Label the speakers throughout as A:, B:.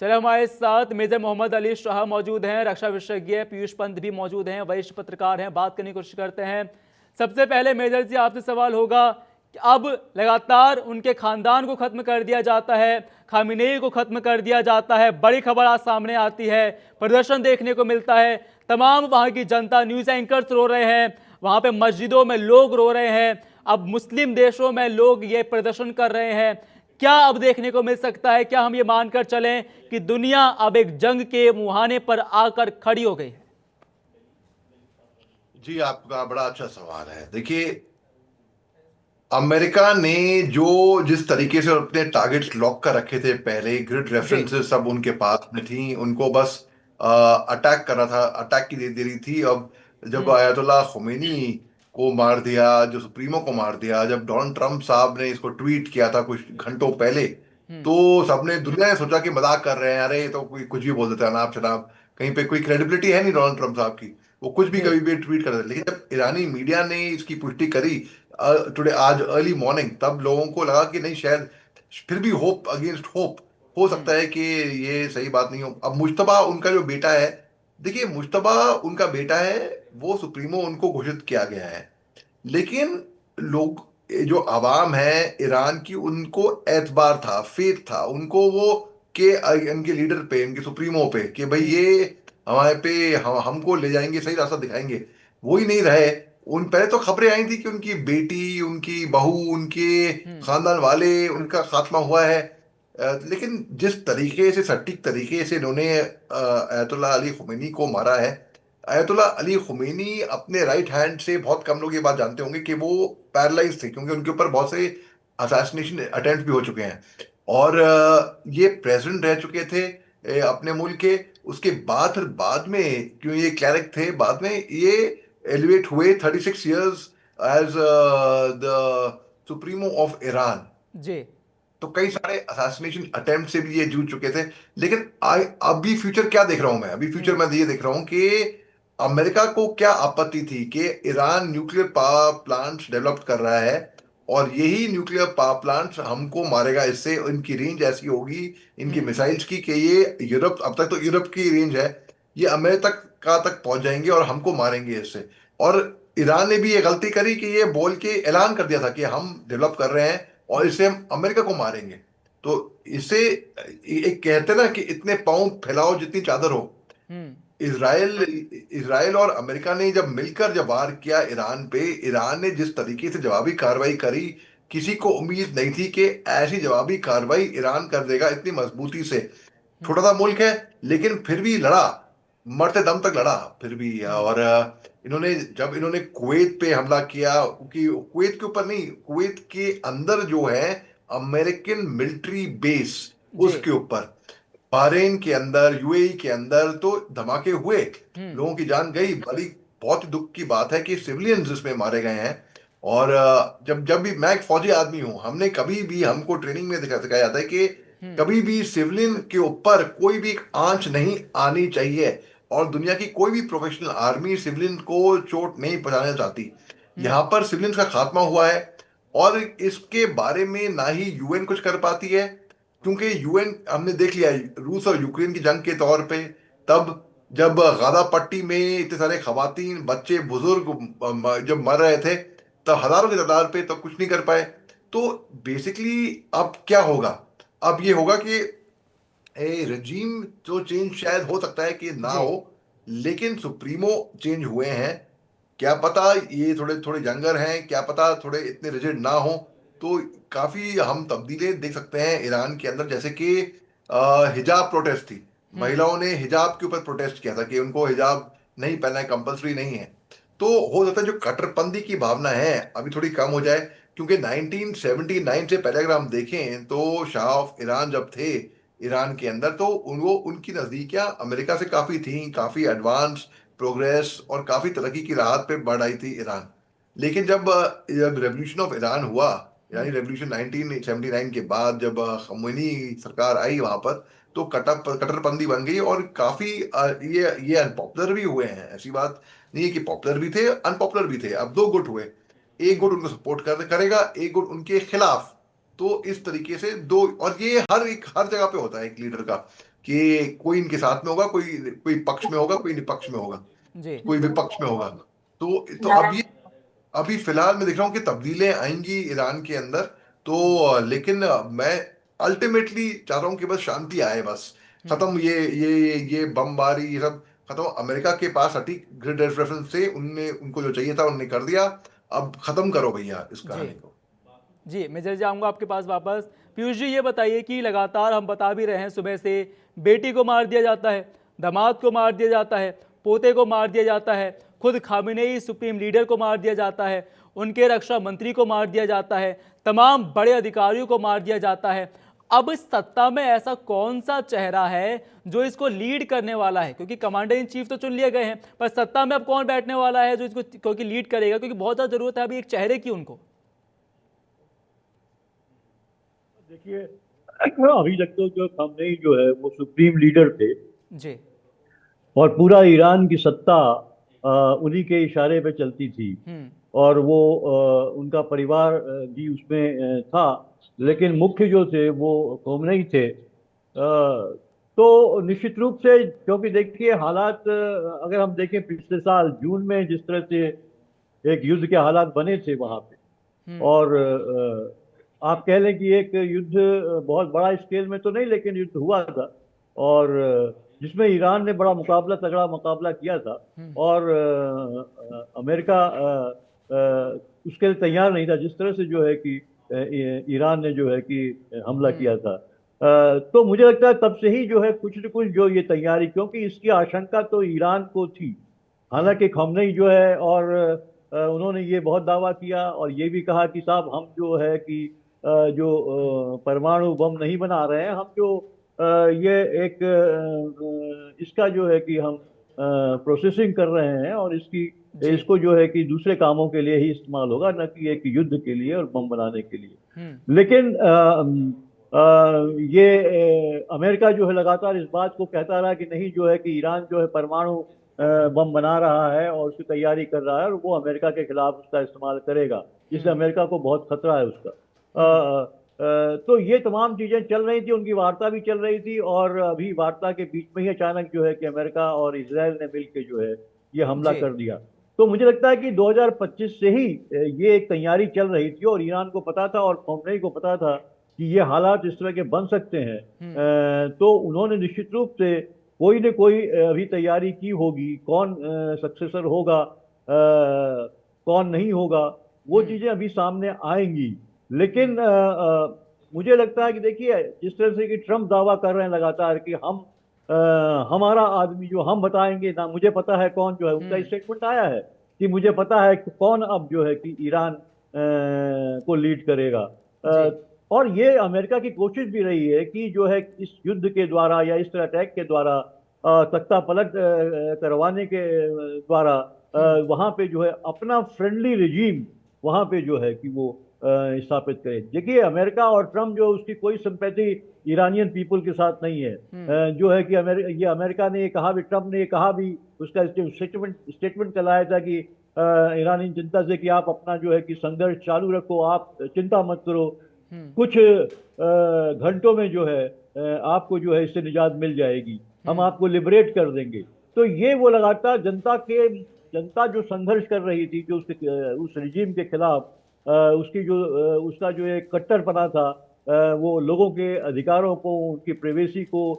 A: चले हमारे साथ मेजर मोहम्मद अली शाह मौजूद हैं, रक्षा विशेषज्ञ पीयूष पंत भी मौजूद हैं, वरिष्ठ पत्रकार हैं। बात करने की कोशिश करते हैं। सबसे पहले मेजर जी आपसे सवाल होगा कि अब लगातार उनके खानदान को खत्म कर दिया जाता है, खामिनेई को खत्म कर दिया जाता है, बड़ी खबर आज सामने आती है, प्रदर्शन देखने को मिलता है, तमाम वहां की जनता, न्यूज एंकर्स रो रहे हैं, वहां पे मस्जिदों में लोग रो रहे हैं, अब मुस्लिम देशों में लोग ये प्रदर्शन कर रहे हैं। क्या अब देखने को मिल सकता है? क्या हम ये मानकर चलें कि दुनिया अब एक जंग के मुहाने पर आकर खड़ी हो गई है?
B: जी, आपका बड़ा अच्छा सवाल है। देखिए, अमेरिका ने जो जिस तरीके से अपने टारगेट्स लॉक कर रखे थे, पहले ग्रिड
A: जी।
B: रेफरेंसेस सब उनके पास में थी, उनको बस अटैक करना था, अटैक की दे रही थी। अब जब
A: हम्म।
B: आयतुल्लाह खुमैनी को मार दिया, जो सुप्रीमो को मार दिया, जब डोनाल्ड ट्रंप साहब ने इसको ट्वीट किया था कुछ घंटों पहले,
A: हम्म।
B: तो सबने दुनिया ने सोचा कि मजाक कर रहे हैं, अरे ये तो कोई कुछ भी बोल देता है, अनाप शनाप, कहीं पे कोई क्रेडिबिलिटी है नहीं डोनाल्ड ट्रंप साहब की, वो कुछ भी
A: जी।
B: कभी भी ट्वीट कर देते हैं। लेकिन जब ईरानी मीडिया ने इसकी पुष्टि करी टुडे, आज अर्ली मॉर्निंग, तब लोगों को लगा कि नहीं, शायद फिर भी होप अगेंस्ट होप हो
A: हम्म।
B: सकता है कि ये सही बात नहीं हो। अब मुश्तबा उनका जो बेटा है, देखिए मुश्तबा उनका बेटा है, वो सुप्रीमो उनको घोषित किया गया है। लेकिन लोग, जो आवाम है ईरान की, उनको एतबार था, फेथ था उनको, वो के इनके लीडर पे, इनके सुप्रीमो पे, कि भाई
A: हम्म।
B: ये हमारे पे हमको ले जाएंगे, सही रास्ता दिखाएंगे। वो ही नहीं रहे। उन पहले तो खबरें आई थी कि उनकी बेटी, उनकी बहू, उनके
A: हम्म।
B: खानदान वाले, उनका खात्मा हुआ है। लेकिन जिस तरीके से, सटीक तरीके से इन्होंने अयतुल्लाह अली खुमैनी को मारा है, अयतुल्लाह अली खुमैनी अपने राइट हैंड से, बहुत कम लोग ये बात जानते होंगे कि वो पैरालाइज थे, क्योंकि उनके ऊपर बहुत से असैसिनेशन अटेम्प्ट भी हो चुके हैं। और ये प्रेसिडेंट रह चुके थे अपने मुल्क के। उसके बाद फिर बाद में, क्यों ये क्लैरिक थे, बाद में ये एलिवेट हुए 36 years as the supremo of Iran.
A: जी।
B: तो कई सारे असैसिनेशन अटेम्प्ट से भी ये जूझ चुके थे। लेकिन अभी फ्यूचर क्या देख रहा हूं मैं, अभी फ्यूचर
A: हम्म।
B: मैं ये देख रहा हूं कि अमेरिका को क्या आपत्ति थी कि Iran nuclear power plants develop कर रहा है, और यही न्यूक्लियर पावर प्लांट्स हमको मारेगा, इससे इनकी रेंज ऐसी होगी इनकी
A: हम्म।
B: मिसाइल्स की, कि ये यूरोप, अब तक तो यूरोप की रेंज है, ये अमेरिका तक पहुंच जाएंगे और हमको मारेंगे इससे। और ईरान ने भी ये गलती करी कि ये बोल के ऐलान कर दिया था कि हम डेवलप कर रहे हैं और
A: हम्म।
B: इससे हम अमेरिका को मारेंगे। तो इससे एक कहते हैं ना कि इतने पाँव फैलाओ जितनी चादर हो।
A: हम्म।
B: इसराइल इसराइल और अमेरिका ने जब मिलकर जब वार किया ईरान पे, ईरान ने जिस तरीके से जवाबी कार्रवाई करी, किसी को उम्मीद नहीं थी कि ऐसी जवाबी कार्रवाई ईरान कर देगा इतनी मजबूती से। छोटा
A: हम्म।
B: सा मुल्क है, लेकिन फिर भी लड़ा, मरते दम तक लड़ा फिर भी।
A: हम्म।
B: और इन्होंने कुवैत पे हमला किया, क्योंकि कुवैत के ऊपर नहीं, कुवैत के अंदर जो है अमेरिकन मिलिट्री बेस,
A: जी।
B: उसके ऊपर, बहरीन के अंदर, यूएई के अंदर तो धमाके हुए,
A: हम्म।
B: लोगों की जान गई। बड़ी बहुत ही दुख की बात है कि सिविलियंस इसमें मारे गए हैं। और जब जब भी, मैं एक फौजी आदमी हूं, हमने कभी भी, हमको ट्रेनिंग में सिखाया जाता है कि
A: हम्म।
B: कभी भी सिविलियन के ऊपर कोई भी आंच नहीं आनी चाहिए। और दुनिया की कोई भी प्रोफेशनल आर्मी सिविलियन को चोट नहीं पहुंचाना चाहती।
A: हम्म।
B: यहां पर सिविलियंस का खात्मा हुआ है, और इसके बारे में ना ही यूएन कुछ कर पाती है, क्योंकि यूएन, हमने देख लिया रूस और यूक्रेन की जंग के तौर पे, तब जब गाजा पट्टी में इतने सारे खवातीन, बच्चे, बुजुर्ग जब मर रहे थे, तब हजारों की तादाद पे तब कुछ नहीं कर पाए। तो बेसिकली अब क्या होगा? अब ये होगा कि रजीम तो चेंज शायद हो सकता है कि ना
A: जी।
B: हो, लेकिन सुप्रीमो चेंज हुए हैं। क्या पता ये थोड़े थोड़े यंगर हैं, क्या पता थोड़े इतने रिजिड ना हो। तो काफी हम तब्दीलें देख सकते हैं ईरान के अंदर, जैसे कि हिजाब प्रोटेस्ट थी,
A: हम्म।
B: महिलाओं ने हिजाब के ऊपर प्रोटेस्ट किया था कि उनको हिजाब नहीं पहनना है, कंपलसरी नहीं है। तो हो सकता है जो कट्टरपंथी की भावना है अभी थोड़ी कम हो जाए, क्योंकि 1979 से पहले अगर हम देखें तो शाह ऑफ ईरान जब थे ईरान के अंदर, तो वो उनकी नजदीकियां अमेरिका से काफी थी, काफी एडवांस प्रोग्रेस और काफी तरक्की की राहत पे बढ़ आई थी ईरान। लेकिन जब रेवोल्यूशन ऑफ ईरान हुआ, यानी
A: हम्म।
B: रेवोल्यूशन 1979 के बाद, जब खमैनी सरकार आई वहां पर, तो कट्टरपंथी बन गई, और काफी ये अनपॉपुलर भी हुए हैं। ऐसी बात नहीं है कि पॉपुलर भी थे, अनपॉपुलर भी थे। अब दो गुट हुए, एक
A: हम्म।
B: गुट उनको सपोर्ट करेगा, एक गुट उनके खिलाफ। तो इस तरीके से दो, और ये हर जगह पे होता है एक लीडर का। कि कोई इनके साथ में होगा, कोई कोई पक्ष में होगा, कोई निपक्ष में होगा,
A: जी।
B: कोई विपक्ष में होगा। तो अब ये अभी फिलहाल मैं देख रहा हूँ कि तब्दीलें आएंगी ईरान के अंदर। लेकिन मैं अल्टीमेटली चाह रहा हूँ कि बस शांति आए, बस
A: हम्म।
B: खत्म ये बमबारी, ये सब खत्म। अमेरिका के पास सटीक ग्रिड रेफरेंस से उनने उनको जो चाहिए था उन्होंने कर दिया। अब खत्म करो भैया इस
A: जी।
B: कहानी को।
A: जी, मैं जल्द जाऊंगा आपके पास वापस। पीयूष जी, ये बताइए कि लगातार हम बता भी रहे हैं सुबह से, बेटी को मार दिया जाता है, दामाद को मार दिया जाता है, पोते को मार दिया जाता है, खुद खामेनेई सुप्रीम लीडर को मार दिया जाता है, उनके रक्षा मंत्री को मार दिया जाता है, तमाम बड़े अधिकारियों को मार दिया जाता है। अब इस सत्ता में ऐसा कौन सा चेहरा है जो इसको लीड करने वाला है? क्योंकि कमांडर इन चीफ तो चुन लिए गए हैं, पर सत्ता में अब कौन बैठने वाला है जो इसको क्योंकि लीड करेगा? क्योंकि बहुत ज़्यादा जरूरत है अभी एक चेहरे की उनको।
C: देखिए, अभी तक तो जो खामनेई जो है वो सुप्रीम लीडर थे
A: जी।
C: और पूरा ईरान की सत्ता उन्हीं के इशारे पे चलती थी।
A: हम्म।
C: और वो उनका परिवार भी उसमें था, लेकिन मुख्य जो थे वो खामनेई थे। तो निश्चित रूप से, क्योंकि देखिए हालात अगर हम देखें पिछले साल जून में जिस तरह से एक युद्ध के हालात बने थे वहां पे,
A: हम्म।
C: और आप कह लें कि एक युद्ध बहुत बड़ा स्केल में तो नहीं, लेकिन युद्ध हुआ था, और जिसमें ईरान ने बड़ा मुकाबला, तगड़ा मुकाबला किया था।
A: हम्म।
C: और अमेरिका उसके लिए तैयार नहीं था, जिस तरह से जो है कि ईरान ने जो है कि हमला
A: हम्म।
C: किया था। तो मुझे लगता है तब से ही जो है कुछ न कुछ जो ये तैयारी, क्योंकि इसकी आशंका तो ईरान को थी।
A: हम्म।
C: हालांकि खमेनी जो है, और उन्होंने ये बहुत दावा किया और ये भी कहा कि साहब हम जो है कि जो परमाणु बम नहीं बना रहे हैं, हम जो ये एक इसका जो है कि हम प्रोसेसिंग कर रहे हैं, और इसकी
A: जी।
C: इसको जो है कि दूसरे कामों के लिए ही इस्तेमाल होगा, न कि एक युद्ध के लिए और बम बनाने के लिए।
A: हम्म।
C: लेकिन ये अमेरिका जो है लगातार इस बात को कहता रहा कि नहीं, जो है कि ईरान जो है परमाणु बम बना रहा है और उसकी तैयारी कर रहा है, और वो अमेरिका के खिलाफ उसका इस्तेमाल करेगा, इसलिए
A: हम्म।
C: अमेरिका को बहुत खतरा है उसका।
A: हम्म।
C: तो ये तमाम चीजें चल रही थी, उनकी वार्ता भी चल रही थी, और अभी वार्ता के बीच में ही अचानक जो है कि अमेरिका और इसराइल ने मिलकर जो है ये हमला
A: जी।
C: कर दिया। तो मुझे लगता है कि 2025 से ही ये एक तैयारी चल रही थी, और ईरान को पता था और खमेनी को पता था कि ये हालात इस तरह के बन सकते हैं।
A: हम्म।
C: तो उन्होंने निश्चित रूप से कोई न कोई अभी तैयारी की होगी। कौन सक्सेसर होगा, कौन नहीं होगा, वो
A: हम्म।
C: चीजें अभी सामने आएंगी। लेकिन मुझे लगता है कि देखिए, जिस तरह से कि ट्रम्प दावा कर रहे हैं लगातार कि हम हमारा आदमी जो हम बताएंगे ना, मुझे पता है कौन, जो है उनका
A: हम्म।
C: स्टेटमेंट आया है कि मुझे पता है कि कौन अब जो है कि ईरान को लीड करेगा।
A: जी।
C: और ये अमेरिका की कोशिश भी रही है कि जो है इस युद्ध के द्वारा या इस तरह अटैक के द्वारा तख्ता पलट करवाने के द्वारा
A: हम्म।
C: वहां पे जो है अपना फ्रेंडली रिजीम वहां पे जो है कि वो स्थापित करे। देखिए, अमेरिका और ट्रम्प जो, उसकी कोई सिंपैथी ईरानियन पीपल के साथ नहीं है।
A: हम्म।
C: जो है कि ये अमेरिका ने ये कहा भी, ट्रम्प ने ये कहा भी, उसका स्टेटमेंट चलाया था कि ईरानी जनता से कि आप अपना जो है कि संघर्ष चालू रखो, आप चिंता मत करो,
A: हम्म।
C: कुछ घंटों में जो है आपको जो है इससे निजात मिल जाएगी, हम
A: हम्म।
C: आपको लिबरेट कर देंगे। तो ये वो लगातार जनता जो संघर्ष कर रही थी, जो उस रिजीम के खिलाफ, उसकी जो उसका जो एक कट्टरपना था, वो लोगों के अधिकारों को, उनकी प्राइवेसी को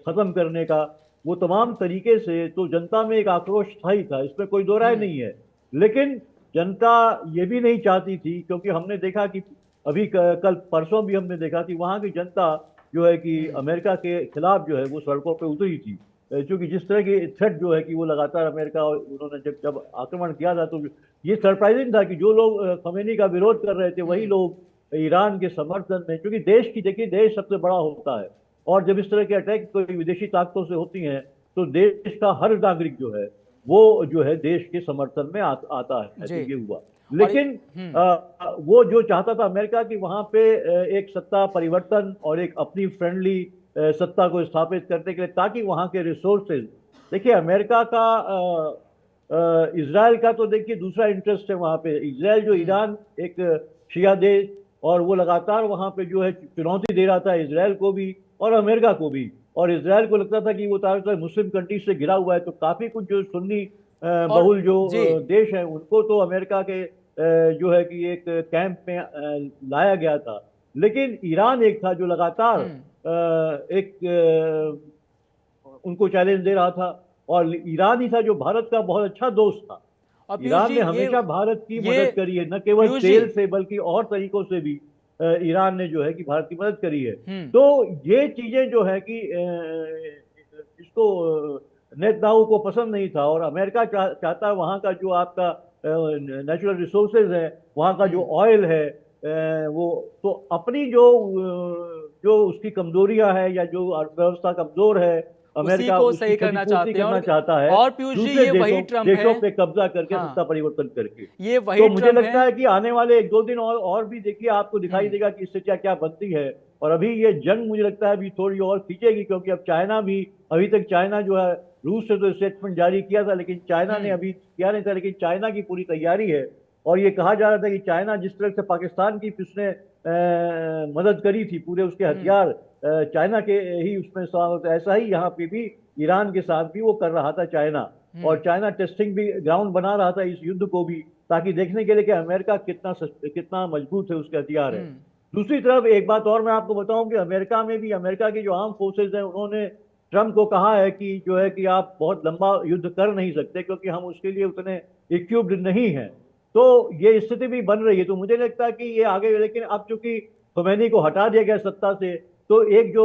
C: खत्म करने का, वो तमाम तरीके से तो जनता में एक आक्रोश था ही था, इसमें कोई दो राय
A: हम्म।
C: नहीं है। लेकिन जनता ये भी नहीं चाहती थी, क्योंकि हमने देखा कि अभी कल परसों भी हमने देखा कि वहां की जनता जो है कि
A: हम्म।
C: अमेरिका के खिलाफ जो है वो सड़कों पे उतरी थी। क्योंकि जिस तरह की थ्रेट जो है कि वो लगातार अमेरिका, उन्होंने जब जब आक्रमण किया था, तो ये सरप्राइजिंग था कि जो लोग खमेनी का विरोध कर रहे थे वही
A: हम्म।
C: लोग ईरान के समर्थन में, क्योंकि देश की, देखिए देश सबसे बड़ा होता है, और जब इस तरह के अटैक कोई विदेशी ताकतों से होती हैं तो देश का हर नागरिक जो है वो जो है देश के समर्थन में आता है। तो
A: जी।
C: ये हुआ।
A: और
C: लेकिन
A: हम्म।
C: वो जो चाहता था अमेरिका कि वहां पे एक सत्ता परिवर्तन और एक अपनी फ्रेंडली सत्ता को स्थापित करने के लिए, ताकि वहां के रिसोर्सेज, देखिए अमेरिका का इसराइल का तो देखिए दूसरा इंटरेस्ट है वहां पे। इसराइल जो
A: हम्म।
C: ईरान एक शिया देश, और वो लगातार वहां पे जो है चुनौती दे रहा था इसराइल को भी और अमेरिका को भी। और इसराइल को लगता था कि वो ज्यादातर मुस्लिम कंट्री से घिरा हुआ है, तो काफी कुछ जो सुन्नी
A: और
C: बहुल जो
A: जी
C: देश हैं उनको तो अमेरिका के जो है कि एक कैंप में लाया गया था। लेकिन ईरान एक था जो लगातार
A: हम्म।
C: एक उनको चैलेंज दे रहा था। और ईरान ही था जो भारत का बहुत अच्छा दोस्त था।
A: और पीयूष
C: ईरान
A: जी
C: ने हमेशा भारत की
A: ये
C: मदद करी है, न केवल
A: पीयूष जी।
C: तेल से बल्कि और तरीकों से भी ईरान ने जो है कि भारत की मदद करी है।
A: हम्म।
C: तो ये चीजें जो है कि इसको नेतन्याहू को पसंद नहीं था। और अमेरिका चाहता है वहाँ का जो आपका नेचुरल रिसोर्सेज है, वहाँ का जो
A: हम्म।
C: ऑयल है, वो तो अपनी जो उसकी कमजोरियां है या जो अर्थव्यवस्था कमजोर है,
A: उसी
C: अमेरिका
A: को
C: उसकी
A: सही करना
C: क्षतिपूर्ति
A: चाहते हैं।
C: करना चाहता है
A: और पीयूष जी
C: दूसरे
A: ये वही
C: देशों
A: ट्रम्प है।
C: देशों पे कब्जा करके,
A: हाँ,
C: सत्ता परिवर्तन करके।
A: ये वही
C: तो मुझे
A: ट्रम्प है।
C: लगता है कि आने वाले 1-2 दिन और भी देखिए, आपको दिखाई
A: हम्म।
C: देगा कि इससे क्या क्या बनती है। और अभी ये जंग मुझे लगता है अभी थोड़ी और खींचेगी, क्योंकि अब चाइना भी, अभी तक चाइना जो है, रूस से तो स्टेटमेंट जारी किया था लेकिन चाइना ने
A: हम्म।
C: अभी किया नहीं था, लेकिन चाइना की पूरी तैयारी है। और ये कहा जा रहा था कि चाइना जिस तरह से पाकिस्तान की उसने मदद करी थी, पूरे उसके
A: हम्म।
C: हथियार चाइना के ही उसमें इस्तेमाल होते, ऐसा ही यहाँ पे भी ईरान के साथ भी वो कर रहा था चाइना। और
A: हम्म।
C: चाइना टेस्टिंग भी ग्राउंड बना रहा था इस युद्ध को भी, ताकि देखने के लिए कि अमेरिका कितना मजबूत है, उसके हथियार है।
A: हम्म।
C: दूसरी तरफ एक बात और मैं आपको बताऊं कि अमेरिका में भी, अमेरिका की जो आर्म फोर्सेज हैं, उन्होंने ट्रम्प को कहा है कि जो है कि आप बहुत लंबा युद्ध कर नहीं सकते, क्योंकि हम उसके लिए उतने इक्विप्ड नहीं हैं। तो ये स्थिति भी बन रही है। तो मुझे लगता है कि ये आगे, लेकिन अब चूंकि खुमैनी को हटा दिया गया सत्ता से, तो एक जो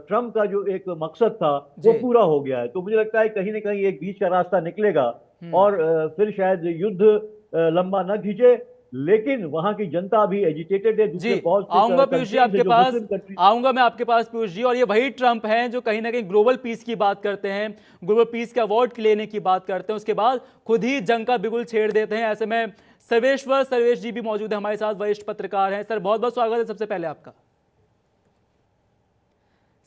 C: ट्रम्प का जो एक मकसद था वो
A: जी।
C: पूरा हो गया है। तो मुझे लगता है कहीं ना कहीं एक बीच का रास्ता निकलेगा।
A: हम्म।
C: और फिर शायद युद्ध लंबा न खींचे। लेकिन वहां की जनता अभी एजिटेटेड है,
A: जी
C: दूसरे बहुत से
A: आऊंगा पीयूष जी
C: कंट्रीज है
A: आपके
C: जो
A: पास।
C: Muslim countries.
A: आऊंगा मैं आपके पास पीयूष जी। और ये वही ट्रम्प हैं जो कहीं ना कहीं ग्लोबल पीस की बात करते हैं, ग्लोबल पीस के अवार्ड लेने की बात करते हैं, उसके बाद खुद ही जंग का बिगुल छेड़ देते हैं। ऐसे में सर्वेश जी भी मौजूद है हमारे साथ, वरिष्ठ पत्रकार हैं। सर बहुत बहुत स्वागत है सबसे पहले आपका।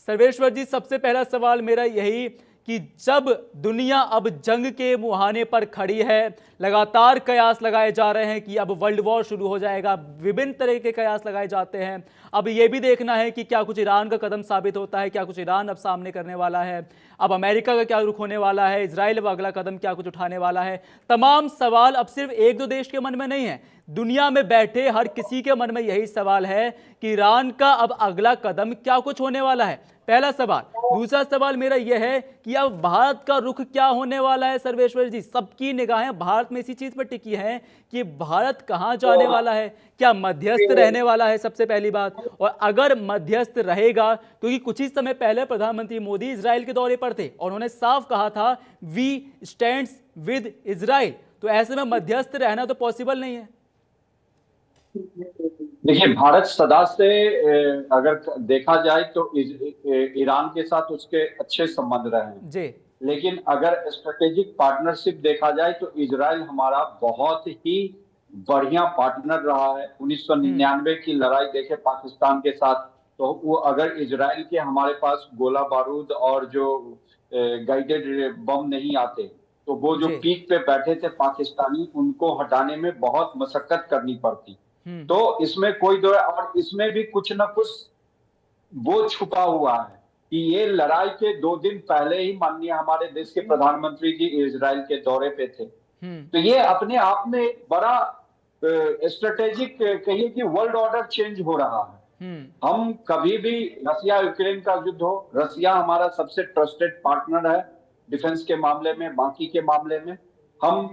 A: सर्वेश्वर जी, सबसे पहला सवाल मेरा यही कि जब दुनिया अब जंग के मुहाने पर खड़ी है, लगातार कयास लगाए जा रहे हैं कि अब वर्ल्ड वॉर शुरू हो जाएगा, विभिन्न तरह के कयास लगाए जाते हैं। अब यह भी देखना है कि क्या कुछ ईरान का कदम साबित होता है, क्या कुछ ईरान अब सामने करने वाला है, अब अमेरिका का क्या रुख होने वाला है, इजराइल अब अगला कदम क्या कुछ उठाने वाला है। तमाम सवाल अब सिर्फ एक दो देश के मन में नहीं है, दुनिया में बैठे हर किसी के मन में यही सवाल है कि ईरान का अब अगला कदम क्या कुछ होने वाला है, पहला सवाल। दूसरा सवाल मेरा यह है कि अब भारत का रुख क्या होने वाला है। सर्वेश्वर जी, सबकी निगाहें भारत में इसी चीज पर टिकी हैं कि भारत कहां जाने वाला है, क्या मध्यस्थ रहने वाला है, सबसे पहली बात। और अगर मध्यस्थ रहेगा, क्योंकि कुछ ही समय पहले प्रधानमंत्री मोदी इजराइल के दौरे पर थे और उन्होंने साफ कहा था वी स्टैंड्स विद इजराइल, तो ऐसे में मध्यस्थ रहना तो पॉसिबल नहीं है।
D: देखिए, भारत सदा से अगर देखा जाए तो ईरान के साथ उसके अच्छे संबंध रहे हैं।
A: जी।
D: लेकिन अगर स्ट्रेटेजिक पार्टनरशिप देखा जाए तो इजराइल हमारा बहुत ही बढ़िया पार्टनर रहा है। 1999 की लड़ाई देखे पाकिस्तान के साथ, तो वो अगर इजराइल के हमारे पास गोला बारूद और जो गाइडेड बम नहीं आते, तो वो जो
A: जी।
D: पीक पे बैठे थे पाकिस्तानी, उनको हटाने में बहुत मशक्कत करनी पड़ती। तो इसमें कोई दो, और इसमें भी कुछ ना कुछ वो छुपा हुआ है कि ये लड़ाई के 2 दिन पहले ही माननीय हमारे देश के प्रधानमंत्री जी इजराइल के दौरे पे थे। तो ये अपने आप में बड़ा स्ट्रेटेजिक कहिए कि वर्ल्ड ऑर्डर चेंज हो रहा है। हम कभी भी, रसिया यूक्रेन का युद्ध हो, रसिया हमारा सबसे ट्रस्टेड पार्टनर है डिफेंस के मामले में, बाकी के मामले में हम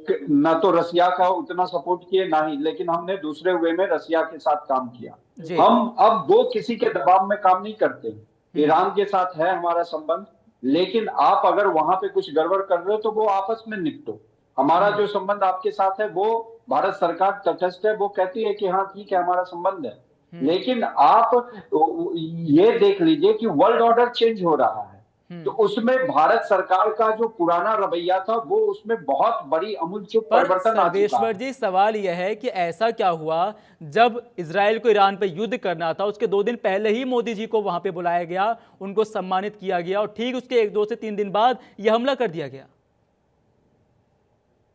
D: न तो रसिया का उतना सपोर्ट किए ना ही, लेकिन हमने दूसरे वे में रसिया के साथ काम किया। हम अब वो किसी के दबाव में काम नहीं करते। ईरान के साथ है हमारा संबंध, लेकिन आप अगर वहां पे कुछ गड़बड़ कर रहे हो तो वो आपस में निपटो। हमारा जो संबंध आपके साथ है वो भारत सरकार तटस्थ है, वो कहती है कि हाँ ठीक है हमारा संबंध है। लेकिन आप ये देख लीजिए कि वर्ल्ड ऑर्डर चेंज हो रहा है, तो उसमें भारत सरकार का जो पुराना रवैया था वो उसमें बहुत बड़ी अमूलचूल परिवर्तन आ चुका है।
A: सर्वेश्वर जी, सवाल यह है कि ऐसा क्या हुआ जब इजराइल को ईरान पर युद्ध करना था, उसके 2 दिन पहले ही मोदी जी को वहां पे बुलाया गया, उनको सम्मानित किया गया, और ठीक उसके 1-2 से 3 दिन बाद यह हमला कर दिया गया।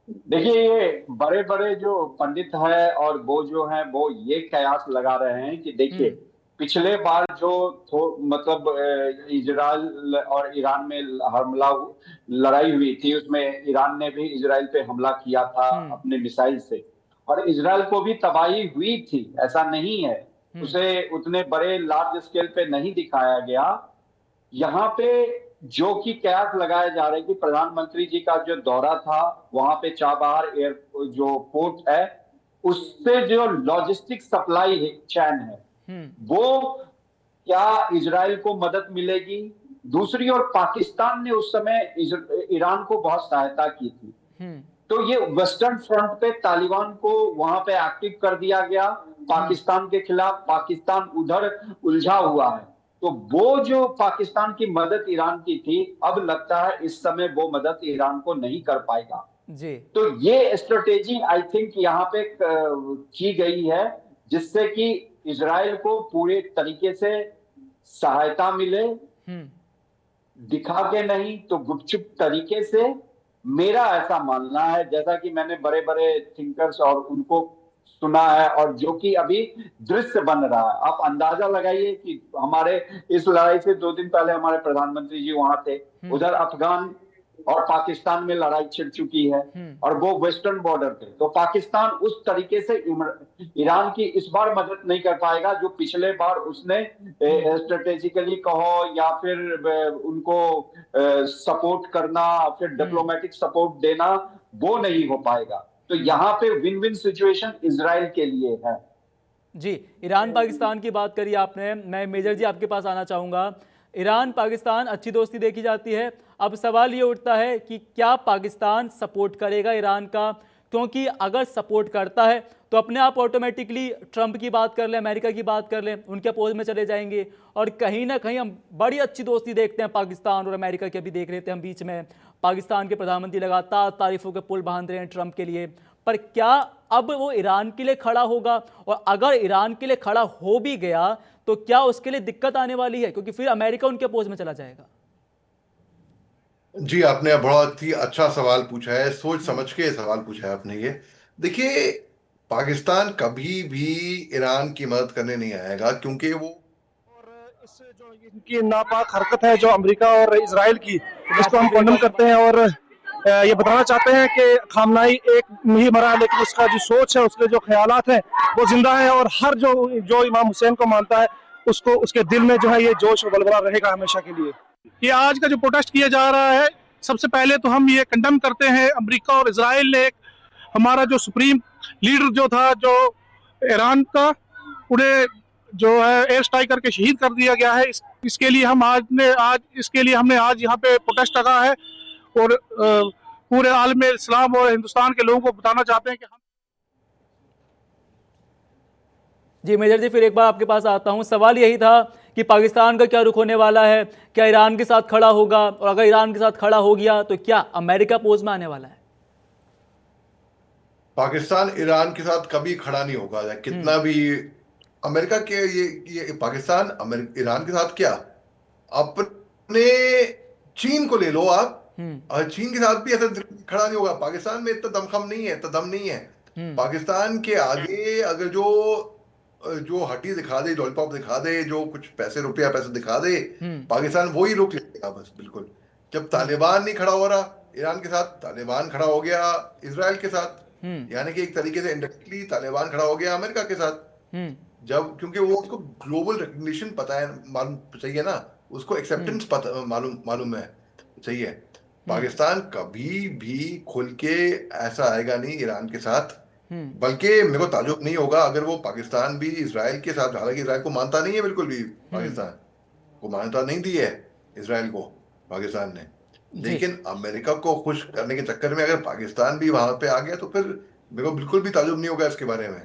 D: देखिए, ये बड़े बड़े जो पंडित है और वो जो है वो ये कयास लगा रहे हैं कि देखिए पिछले बार जो मतलब इजराइल और ईरान में लड़ाई हुई थी, उसमें ईरान ने भी इजराइल पे हमला किया था अपने मिसाइल से, और इजराइल को भी तबाही हुई थी, ऐसा नहीं है। उसे उतने बड़े लार्ज स्केल पे नहीं दिखाया गया। यहाँ पे जो कि कयास लगाए जा रहे हैं कि प्रधानमंत्री जी का जो दौरा था, वहां पे चाबहार एयर जो पोर्ट है, उससे जो लॉजिस्टिक सप्लाई चैन है, वो क्या इजराइल को मदद मिलेगी। दूसरी ओर पाकिस्तान ने उस समय ईरान को बहुत सहायता की थी, तो ये वेस्टर्न फ्रंट पे तालिबान को वहां पे एक्टिव कर दिया गया पाकिस्तान के खिलाफ। पाकिस्तान उधर उलझा हुआ है, तो वो जो पाकिस्तान की मदद ईरान की थी, अब लगता है इस समय वो मदद ईरान को नहीं कर पाएगा
A: जी।
D: तो ये स्ट्रेटेजी आई थिंक यहाँ पे की गई है, जिससे कि इजराइल को पूरे तरीके से सहायता मिले, दिखा के नहीं तो गुपचुप तरीके से। मेरा ऐसा मानना है, जैसा कि मैंने बड़े बड़े थिंकर्स और उनको सुना है, और जो कि अभी दृश्य बन रहा है। आप अंदाजा लगाइए कि हमारे इस लड़ाई से 2 दिन पहले हमारे प्रधानमंत्री जी वहां थे, उधर अफगान और पाकिस्तान में लड़ाई छिड़ चुकी है, और वो वेस्टर्न बॉर्डर पे। तो पाकिस्तान उस तरीके से ईरान की इस बार मदद नहीं कर पाएगा जो पिछले बार उसने स्ट्रेटेजिकली कहो या फिर उनको सपोर्ट करना, फिर डिप्लोमेटिक सपोर्ट देना, वो नहीं हो पाएगा। तो यहाँ पे विन विन सिचुएशन इजराइल के लिए है।
A: जी, ईरान पाकिस्तान की बात करी आपने, मैं मेजर जी आपके पास आना चाहूंगा। ईरान पाकिस्तान अच्छी दोस्ती देखी जाती है, अब सवाल ये उठता है कि क्या पाकिस्तान सपोर्ट करेगा ईरान का, क्योंकि अगर सपोर्ट करता है तो अपने आप ऑटोमेटिकली ट्रंप की बात कर लें, अमेरिका की बात कर लें, उनके अपोज में चले जाएंगे। और कहीं ना कहीं हम बड़ी अच्छी दोस्ती देखते हैं पाकिस्तान और अमेरिका की, अभी देख रहे थे हम बीच में पाकिस्तान के प्रधानमंत्री लगातार तारीफों के पुल बांध रहे हैं ट्रंप के लिए। पर क्या अब वो ईरान के लिए खड़ा होगा, और अगर ईरान के लिए खड़ा हो भी गया तो क्या उसके लिए दिक्कत आने वाली है, क्योंकि फिर अमेरिका उनके अपोज में चला जाएगा।
B: जी, आपने बहुत ही अच्छा सवाल पूछा है, सोच समझ के सवाल पूछा है आपने ये। देखिए, पाकिस्तान कभी भी ईरान की मदद करने नहीं आएगा, क्योंकि वो
E: और इस जो इनकी नापाक हरकत है जो अमेरिका और इजराइल की, इसको हम कंडेम करते हैं और ये बताना चाहते हैं कि खामनाई एक नहीं मरा, लेकिन उसका जो सोच है, उसके जो ख्यालात हैं वो जिंदा है, और हर जो इमाम हुसैन को मानता है उसको, उसके दिल में जो है ये जोश और बलबला रहेगा हमेशा के लिए। ये आज का जो प्रोटेस्ट किया जा रहा है, सबसे पहले तो हम ये कंडेम करते हैं, अमेरिका और इजराइल ने हमारा जो सुप्रीम लीडर जो था, जो ईरान का, उन्हें जो है एयर स्ट्राइक करके शहीद कर दिया गया है। इसके लिए हम हमने आज यहाँ पे प्रोटेस्ट लगा है, और पूरे आलम इस्लाम और हिंदुस्तान के लोगों को बताना चाहते हैं कि हम।
A: जी मेजर जी, फिर एक बार आपके पास आता हूं। सवाल यही था कि पाकिस्तान का क्या रुख होने वाला है, क्या ईरान के साथ खड़ा होगा, और अगर ईरान के साथ खड़ा हो गया तो क्या अमेरिका पोज में आने वाला है।
B: पाकिस्तान ईरान के साथ कभी खड़ा नहीं होगा, कितना भी अमेरिका के ये पाकिस्तान ईरान के साथ क्या, अपने चीन को ले लो आप, और चीन के साथ भी ऐसा खड़ा नहीं होगा। पाकिस्तान में इतना दमखम नहीं है, इतना दम नहीं है। पाकिस्तान के आगे अगर जो हड्डी दिखा दे, लॉलीपॉप दिखा दे, जो कुछ पैसे दिखा दे, पाकिस्तान वही रोक लेगा बस, बिल्कुल। जब तालिबान नहीं खड़ा हो रहा ईरान के साथ, तालिबान खड़ा हो गया इजराइल के साथ, यानी कि एक तरीके से इनडायरेक्टली तालिबान खड़ा हो गया अमेरिका के साथ। जब, क्योंकि वो उसको ग्लोबल रिकग्निशन पता है, मालूम चाहिए ना, उसको एक्सेप्टेंस पता मालूम है, चाहिए। पाकिस्तान कभी भी खुल के ऐसा आएगा नहीं ईरान के साथ, बल्कि मेरे को ताजुब नहीं होगा अगर वो पाकिस्तान भी इजराइल के साथ, हालांकि इजराइल को मानता नहीं है बिल्कुल भी, पाकिस्तान को मान्यता नहीं दी है इजराइल को पाकिस्तान ने, लेकिन अमेरिका को खुश करने के चक्कर में अगर पाकिस्तान भी वहां पे आ गया तो फिर मेरे को बिल्कुल भी ताजुब नहीं होगा इसके बारे में।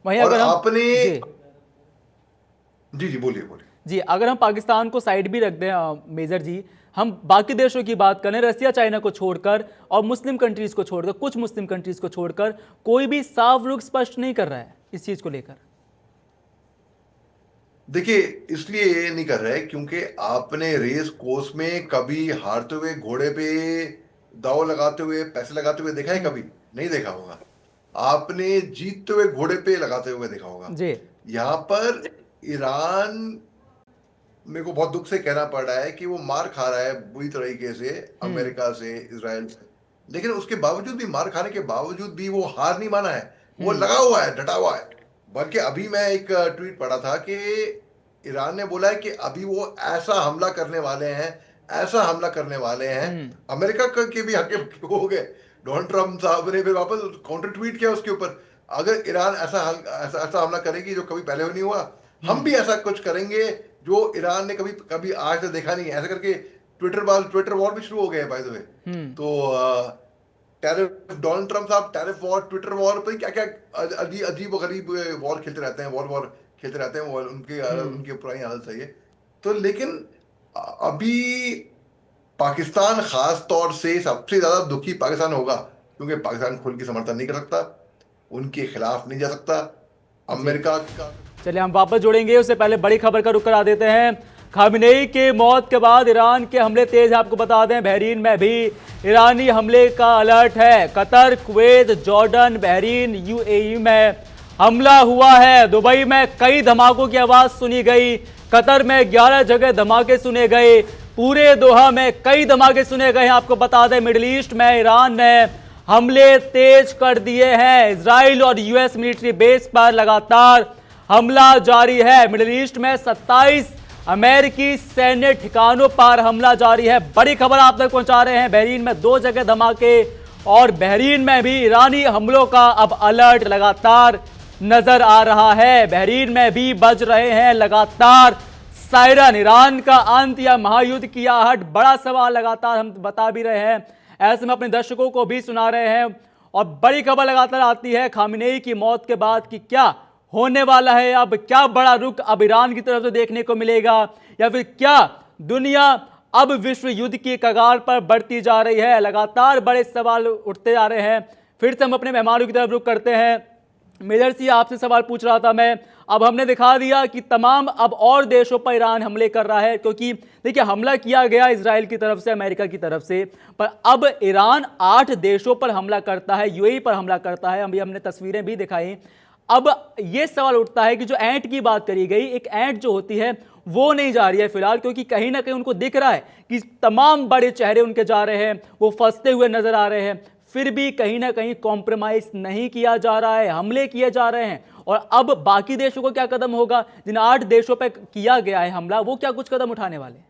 A: वहीं
B: और
A: अगर हम
B: आपने जी बोलिए
A: जी, अगर हम पाकिस्तान को साइड भी रख दें मेजर जी, हम बाकी देशों की बात करें, रसिया चाइना को छोड़कर और मुस्लिम कंट्रीज को छोड़कर, कुछ मुस्लिम कंट्रीज को छोड़कर, कोई भी साफ रुख स्पष्ट नहीं कर रहा है इस चीज को लेकर।
B: देखिए, इसलिए ये नहीं कर रहे क्योंकि आपने रेस कोर्स में कभी हारते हुए घोड़े पे दाव लगाते हुए, पैसे लगाते हुए देखा है? कभी नहीं देखा होगा। आपने जीतते हुए घोड़े पे लगाते हुए देखा होगा।
A: जी,
B: यहाँ पर ईरान, मेरे को बहुत दुख से कहना पड़ रहा है कि वो मार खा रहा है बुरी तरीके से अमेरिका से, इजराइल से, लेकिन उसके बावजूद भी, मार खाने के बावजूद भी वो हार नहीं माना है, वो लगा हुआ है, डटा हुआ है। बल्कि अभी मैं एक ट्वीट पढ़ा था कि ईरान ने बोला है कि अभी वो ऐसा हमला करने वाले हैं, ऐसा हमला करने वाले हैं। अमेरिका के भी हक हो गए, डोनाल्ड ट्रम्प साहब ने फिर वापस काउंटर ट्वीट किया उसके ऊपर, अगर ईरान ऐसा हमला करेगी जो कभी पहले नहीं हुआ, हम भी ऐसा कुछ करेंगे जो ईरान ने कभी कभी आज तक देखा नहीं है। ऐसा करके ट्विटर वॉर भी शुरू हो गए बाय द वे। तो टैरिफ, डोनाल्ड ट्रम्प साहब टैरिफ वॉर, ट्विटर वॉर पर क्या क्या अजीब व गरीब वॉर खेलते रहते हैं, वॉर खेलते रहते हैं। वो उनकी पुरानी हालत सही है। तो लेकिन अभी पाकिस्तान खास तौर से सबसे ज्यादा दुखी पाकिस्तान होगा, क्योंकि पाकिस्तान खुल के समर्थन नहीं कर सकता, उनके खिलाफ नहीं जा सकता अमेरिका का।
A: चलिए हम वापस जुड़ेंगे, उससे पहले बड़ी खबर का रुख करा देते हैं। खामेनेई के मौत के बाद ईरान के हमले तेज हैं। आपको बता दें बहरीन में भी ईरानी हमले का अलर्ट है। Qatar, Kuwait, Jordan, Bahrain, UAE में हमला हुआ है। दुबई में कई धमाकों की आवाज सुनी गई। कतर में 11 जगह धमाके सुने गए। पूरे दोहा में कई धमाके सुने गए हैं। आपको बता दें मिडिल ईस्ट में ईरान ने हमले तेज कर दिए हैं। इजराइल और यूएस मिलिट्री बेस पर लगातार हमला जारी है। मिडिल ईस्ट में 27 अमेरिकी सैन्य ठिकानों पर हमला जारी है। बड़ी खबर आप तक पहुंचा रहे हैं। बहरीन में 2 जगह धमाके और बहरीन में भी ईरानी हमलों का अब अलर्ट लगातार नजर आ रहा है। बहरीन में भी बज रहे हैं लगातार सायरन। ईरान का अंत या महायुद्ध की आहट, बड़ा सवाल लगातार हम बता भी रहे हैं। ऐसे में अपने दर्शकों को भी सुना रहे हैं और बड़ी खबर लगातार आती है खामेनेई की मौत के बाद कि क्या होने वाला है। अब क्या बड़ा रुख अब ईरान की तरफ से देखने को मिलेगा, या फिर क्या दुनिया अब विश्व युद्ध की कगार पर बढ़ती जा रही है। लगातार बड़े सवाल उठते जा रहे हैं। फिर से हम अपने मेहमानों की तरफ रुख करते हैं। मेजर सिंह, आपसे सवाल पूछ रहा था मैं, अब हमने दिखा दिया कि तमाम अब और देशों पर ईरान हमले कर रहा है, क्योंकि देखिए हमला किया गया इजराइल की तरफ से, अमेरिका की तरफ से, पर अब ईरान 8 देशों पर हमला करता है, यूएई पर हमला करता है। अभी हमने तस्वीरें भी दिखाई। अब यह सवाल उठता है कि जो ऐंठ की बात करी गई, एक ऐंठ जो होती है वो नहीं जा रही है फिलहाल, क्योंकि कहीं ना कहीं उनको दिख रहा है कि तमाम बड़े चेहरे उनके जा रहे हैं, वो फंसते हुए नजर आ रहे हैं। फिर भी कहीं ना कहीं कॉम्प्रोमाइज नहीं किया जा रहा है, हमले किए जा रहे हैं। और अब बाकी देशों को क्या कदम होगा? जिन 8 देशों पर किया गया है हमला, वो क्या कुछ कदम उठाने वाले हैं?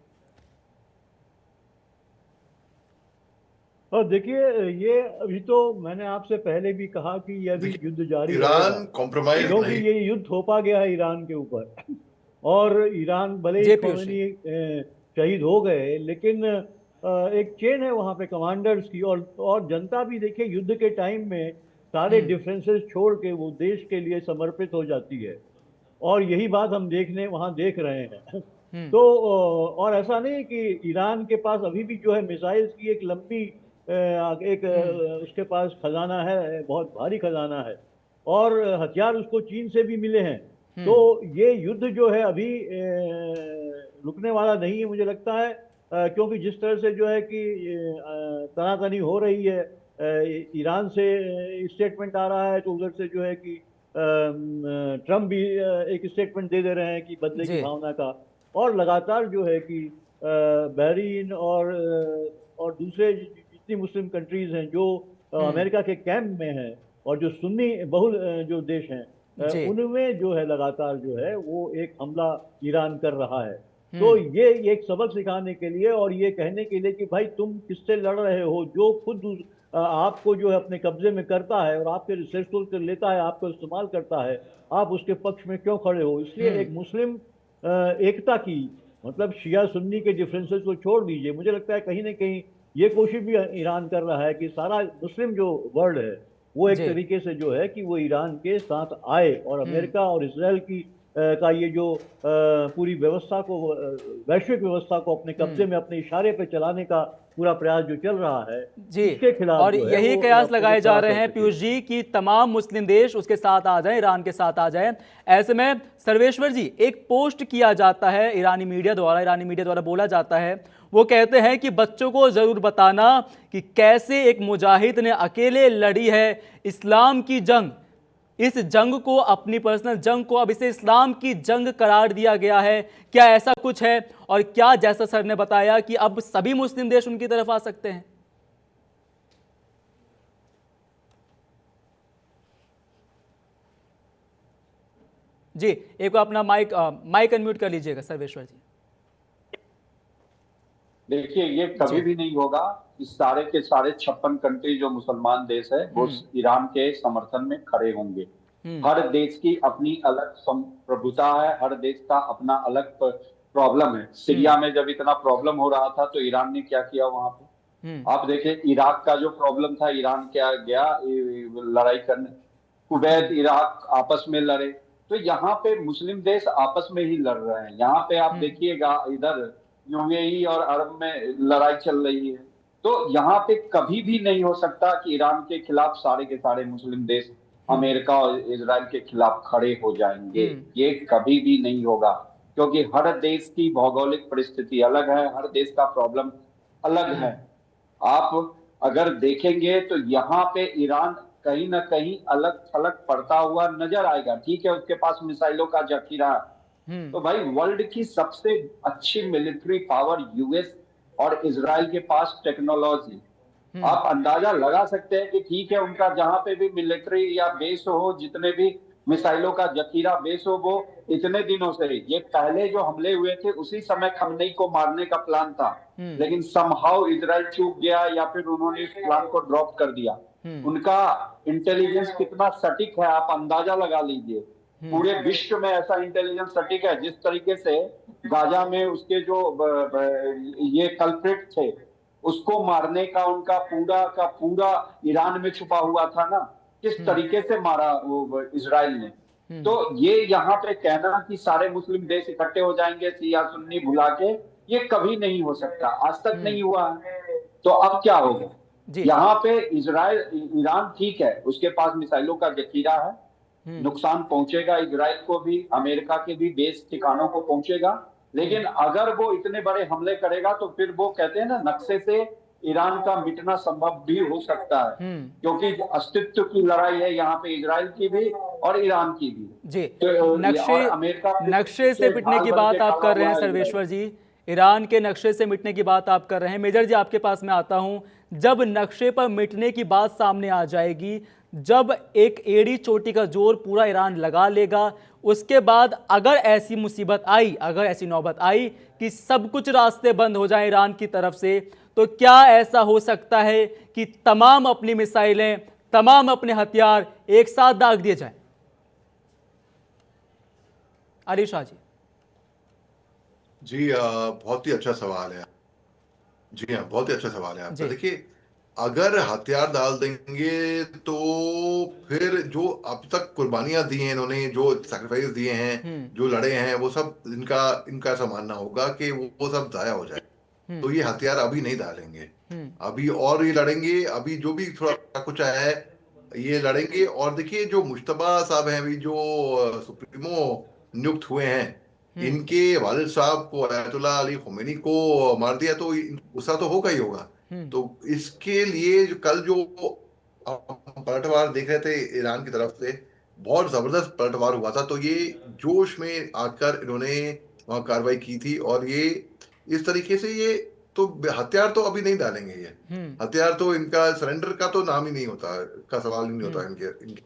C: और देखिए, ये अभी तो मैंने आपसे पहले भी कहा कि यह भी युद्ध जारी है,
B: ईरान कॉम्प्रोमाइज
C: क्योंकि
B: नहीं।
C: ये युद्ध थोपा गया है ईरान के ऊपर। और ईरान भले ही खामेनेई शहीद हो गए, लेकिन एक चेन है वहां पे कमांडर्स की, और जनता भी देखिए युद्ध के टाइम में सारे डिफरेंसेस छोड़ के वो देश के लिए समर्पित हो जाती है। और यही बात हम वहां देख रहे हैं। तो और ऐसा नहीं कि ईरान के पास अभी भी जो है मिसाइल्स की एक लंबी उसके पास खजाना है, बहुत भारी खजाना है, और हथियार उसको चीन से भी मिले हैं। तो ये युद्ध जो है अभी रुकने वाला नहीं है, मुझे लगता है, क्योंकि जिस तरह से जो है कि तनातनी हो रही है, ईरान से स्टेटमेंट आ रहा है, तो उधर से जो है कि ट्रम्प भी एक स्टेटमेंट दे रहे हैं कि बदले की भावना का। और लगातार जो है कि बहरीन और दूसरे जितनी मुस्लिम कंट्रीज हैं जो अमेरिका के कैंप में हैं, और जो सुन्नी बहुल जो देश हैं, उनमें जो है लगातार जो है वो एक हमला ईरान कर रहा है। तो ये एक सबक सिखाने के लिए और ये कहने के लिए कि भाई तुम किससे लड़ रहे हो, जो खुद आपको जो है अपने कब्जे में करता है और आपके रिसोर्स को लेता है, आपको इस्तेमाल करता है, आप उसके पक्ष में क्यों खड़े हो। इसलिए एक मुस्लिम एकता की, मतलब शिया सुन्नी के डिफरेंसेस को छोड़ दीजिए। मुझे लगता है कहीं ना कहीं ये कोशिश भी ईरान कर रहा है कि सारा मुस्लिम जो वर्ल्ड है वो एक तरीके से जो है कि वो ईरान के साथ आए, और अमेरिका और इजराइल की का ये जो पूरी व्यवस्था को, वैश्विक व्यवस्था को अपने कब्जे में, अपने इशारे पे चलाने का पूरा प्रयास जो चल रहा है
A: जी,
C: इसके खिलाफ,
A: और यही कयास लगाए जा रहे हैं पीयूष जी कि तमाम मुस्लिम देश उसके साथ आ जाएं, ईरान के साथ आ जाएं। ऐसे में सर्वेश्वर जी, एक पोस्ट किया जाता है ईरानी मीडिया द्वारा बोला जाता है, वो कहते हैं कि बच्चों को जरूर बताना कि कैसे एक मुजाहिद ने अकेले लड़ी है इस्लाम की जंग। इस जंग को, अपनी पर्सनल जंग को, अब इसे इस्लाम की जंग करार दिया गया है। क्या ऐसा कुछ है? और क्या, जैसा सर ने बताया, कि अब सभी मुस्लिम देश उनकी तरफ आ सकते हैं? जी, एक बार अपना माइक अनम्यूट कर लीजिएगा सर्वेश्वर जी।
D: देखिए, ये कभी भी नहीं होगा। इस सारे के सारे 56 कंट्री जो मुसलमान देश है वो ईरान के समर्थन में खड़े होंगे। हर देश की अपनी अलग संप्रभुता है, हर देश का अपना अलग प्रॉब्लम है। सीरिया में जब इतना प्रॉब्लम हो रहा था तो ईरान ने क्या किया वहां पे? आप देखिए, इराक का जो प्रॉब्लम था, ईरान क्या गया लड़ाई करने। कुवैत, इराक आपस में लड़े। तो यहाँ पे मुस्लिम देश आपस में ही लड़ रहे हैं। यहाँ पे आप देखिएगा, इधर यूएई और अरब में लड़ाई चल रही है। तो यहाँ पे कभी भी नहीं हो सकता कि ईरान के खिलाफ सारे के सारे मुस्लिम देश अमेरिका और इजराइल के खिलाफ खड़े हो जाएंगे। ये कभी भी नहीं होगा, क्योंकि हर देश की भौगोलिक परिस्थिति अलग है, हर देश का प्रॉब्लम अलग है। आप अगर देखेंगे तो यहाँ पे ईरान कहीं ना कहीं अलग थलग पड़ता हुआ नजर आएगा। ठीक है, उसके पास मिसाइलों का जखीरा है, तो भाई वर्ल्ड की सबसे अच्छी मिलिट्री पावर यूएस और इजराइल के पास टेक्नोलॉजी। आप अंदाजा लगा सकते हैं कि ठीक है, उनका जहां पे भी मिलिट्री या बेस हो, जितने भी मिसाइलों का जखीरा बेस हो, वो इतने दिनों से, ये पहले जो हमले हुए थे उसी समय खमनेई को मारने का प्लान था, लेकिन समहाउ इजराइल चूक गया या फिर उन्होंने इस प्लान को ड्रॉप कर दिया। उनका इंटेलिजेंस कितना सटीक है आप अंदाजा लगा लीजिए। पूरे विश्व में ऐसा इंटेलिजेंस सटीक है। जिस तरीके से गाजा में उसके जो ये कल्प्रिट थे उसको मारने का उनका पूरा ईरान में छुपा हुआ था ना, किस तरीके से मारा वो इजराइल ने। तो ये यहाँ पे कहना कि सारे मुस्लिम देश इकट्ठे हो जाएंगे शिया सुन्नी भुला के, ये कभी नहीं हो सकता, आज तक नहीं हुआ। तो अब क्या होगा? यहाँ पे ईरान ठीक है, उसके पास मिसाइलों का जखीरा है, नुकसान पहुंचेगा इजराइल को भी, अमेरिका के भी बेस ठिकानों को पहुंचेगा। लेकिन अगर वो इतने बड़े हमले करेगा तो फिर वो कहते हैं ना, नक्शे से ईरान का मिटना संभव भी हो सकता है, क्योंकि अस्तित्व की लड़ाई है यहाँ पे इजराइल की भी और ईरान की भी।
A: जी,
D: तो
A: नक्शे से मिटने की बात आप कर रहे हैं सर्वेश्वर जी, ईरान के नक्शे से मिटने की बात आप कर रहे हैं। मेजर जी, आपके पास मैं आता हूं। जब नक्शे पर मिटने की बात सामने आ जाएगी, जब एक एड़ी चोटी का जोर पूरा ईरान लगा लेगा, उसके बाद अगर ऐसी मुसीबत आई, अगर ऐसी नौबत आई कि सब कुछ रास्ते बंद हो जाए ईरान की तरफ से, तो क्या ऐसा हो सकता है कि तमाम अपनी मिसाइलें, तमाम अपने हथियार एक साथ दाग दिए जाएं? अली शाह जी।
B: जी, बहुत ही अच्छा सवाल है। जी हाँ, बहुत ही अच्छा सवाल है आपका। देखिए, अगर हथियार डाल देंगे तो फिर जो अब तक कुर्बानियां दी हैं इन्होंने, जो सैक्रिफाइस दिए हैं, जो लड़े हैं, वो सब इनका ऐसा मानना होगा कि वो सब जाया हो जाए। तो ये हथियार अभी नहीं डालेंगे, अभी और ये लड़ेंगे। अभी जो भी थोड़ा कुछ आया है ये लड़ेंगे। और देखिए, जो मुश्तबा साहब हैं, अभी जो सुप्रीमो नियुक्त हुए हैं, इनके वालिद साहब को, अयतुल्लाह अली खुमैनी को मार दिया, तो गुस्सा तो होगा ही होगा। तो इसके लिए जो कल जो पलटवार देख रहे थे ईरान की तरफ से, बहुत जबरदस्त पलटवार हुआ था। तो ये जोश में आकर इन्होंने वहां कार्रवाई की थी। और ये इस तरीके से, ये तो हथियार तो अभी नहीं डालेंगे। ये हथियार तो, इनका सरेंडर का तो नाम ही नहीं होता, का सवाल ही नहीं होता। इनके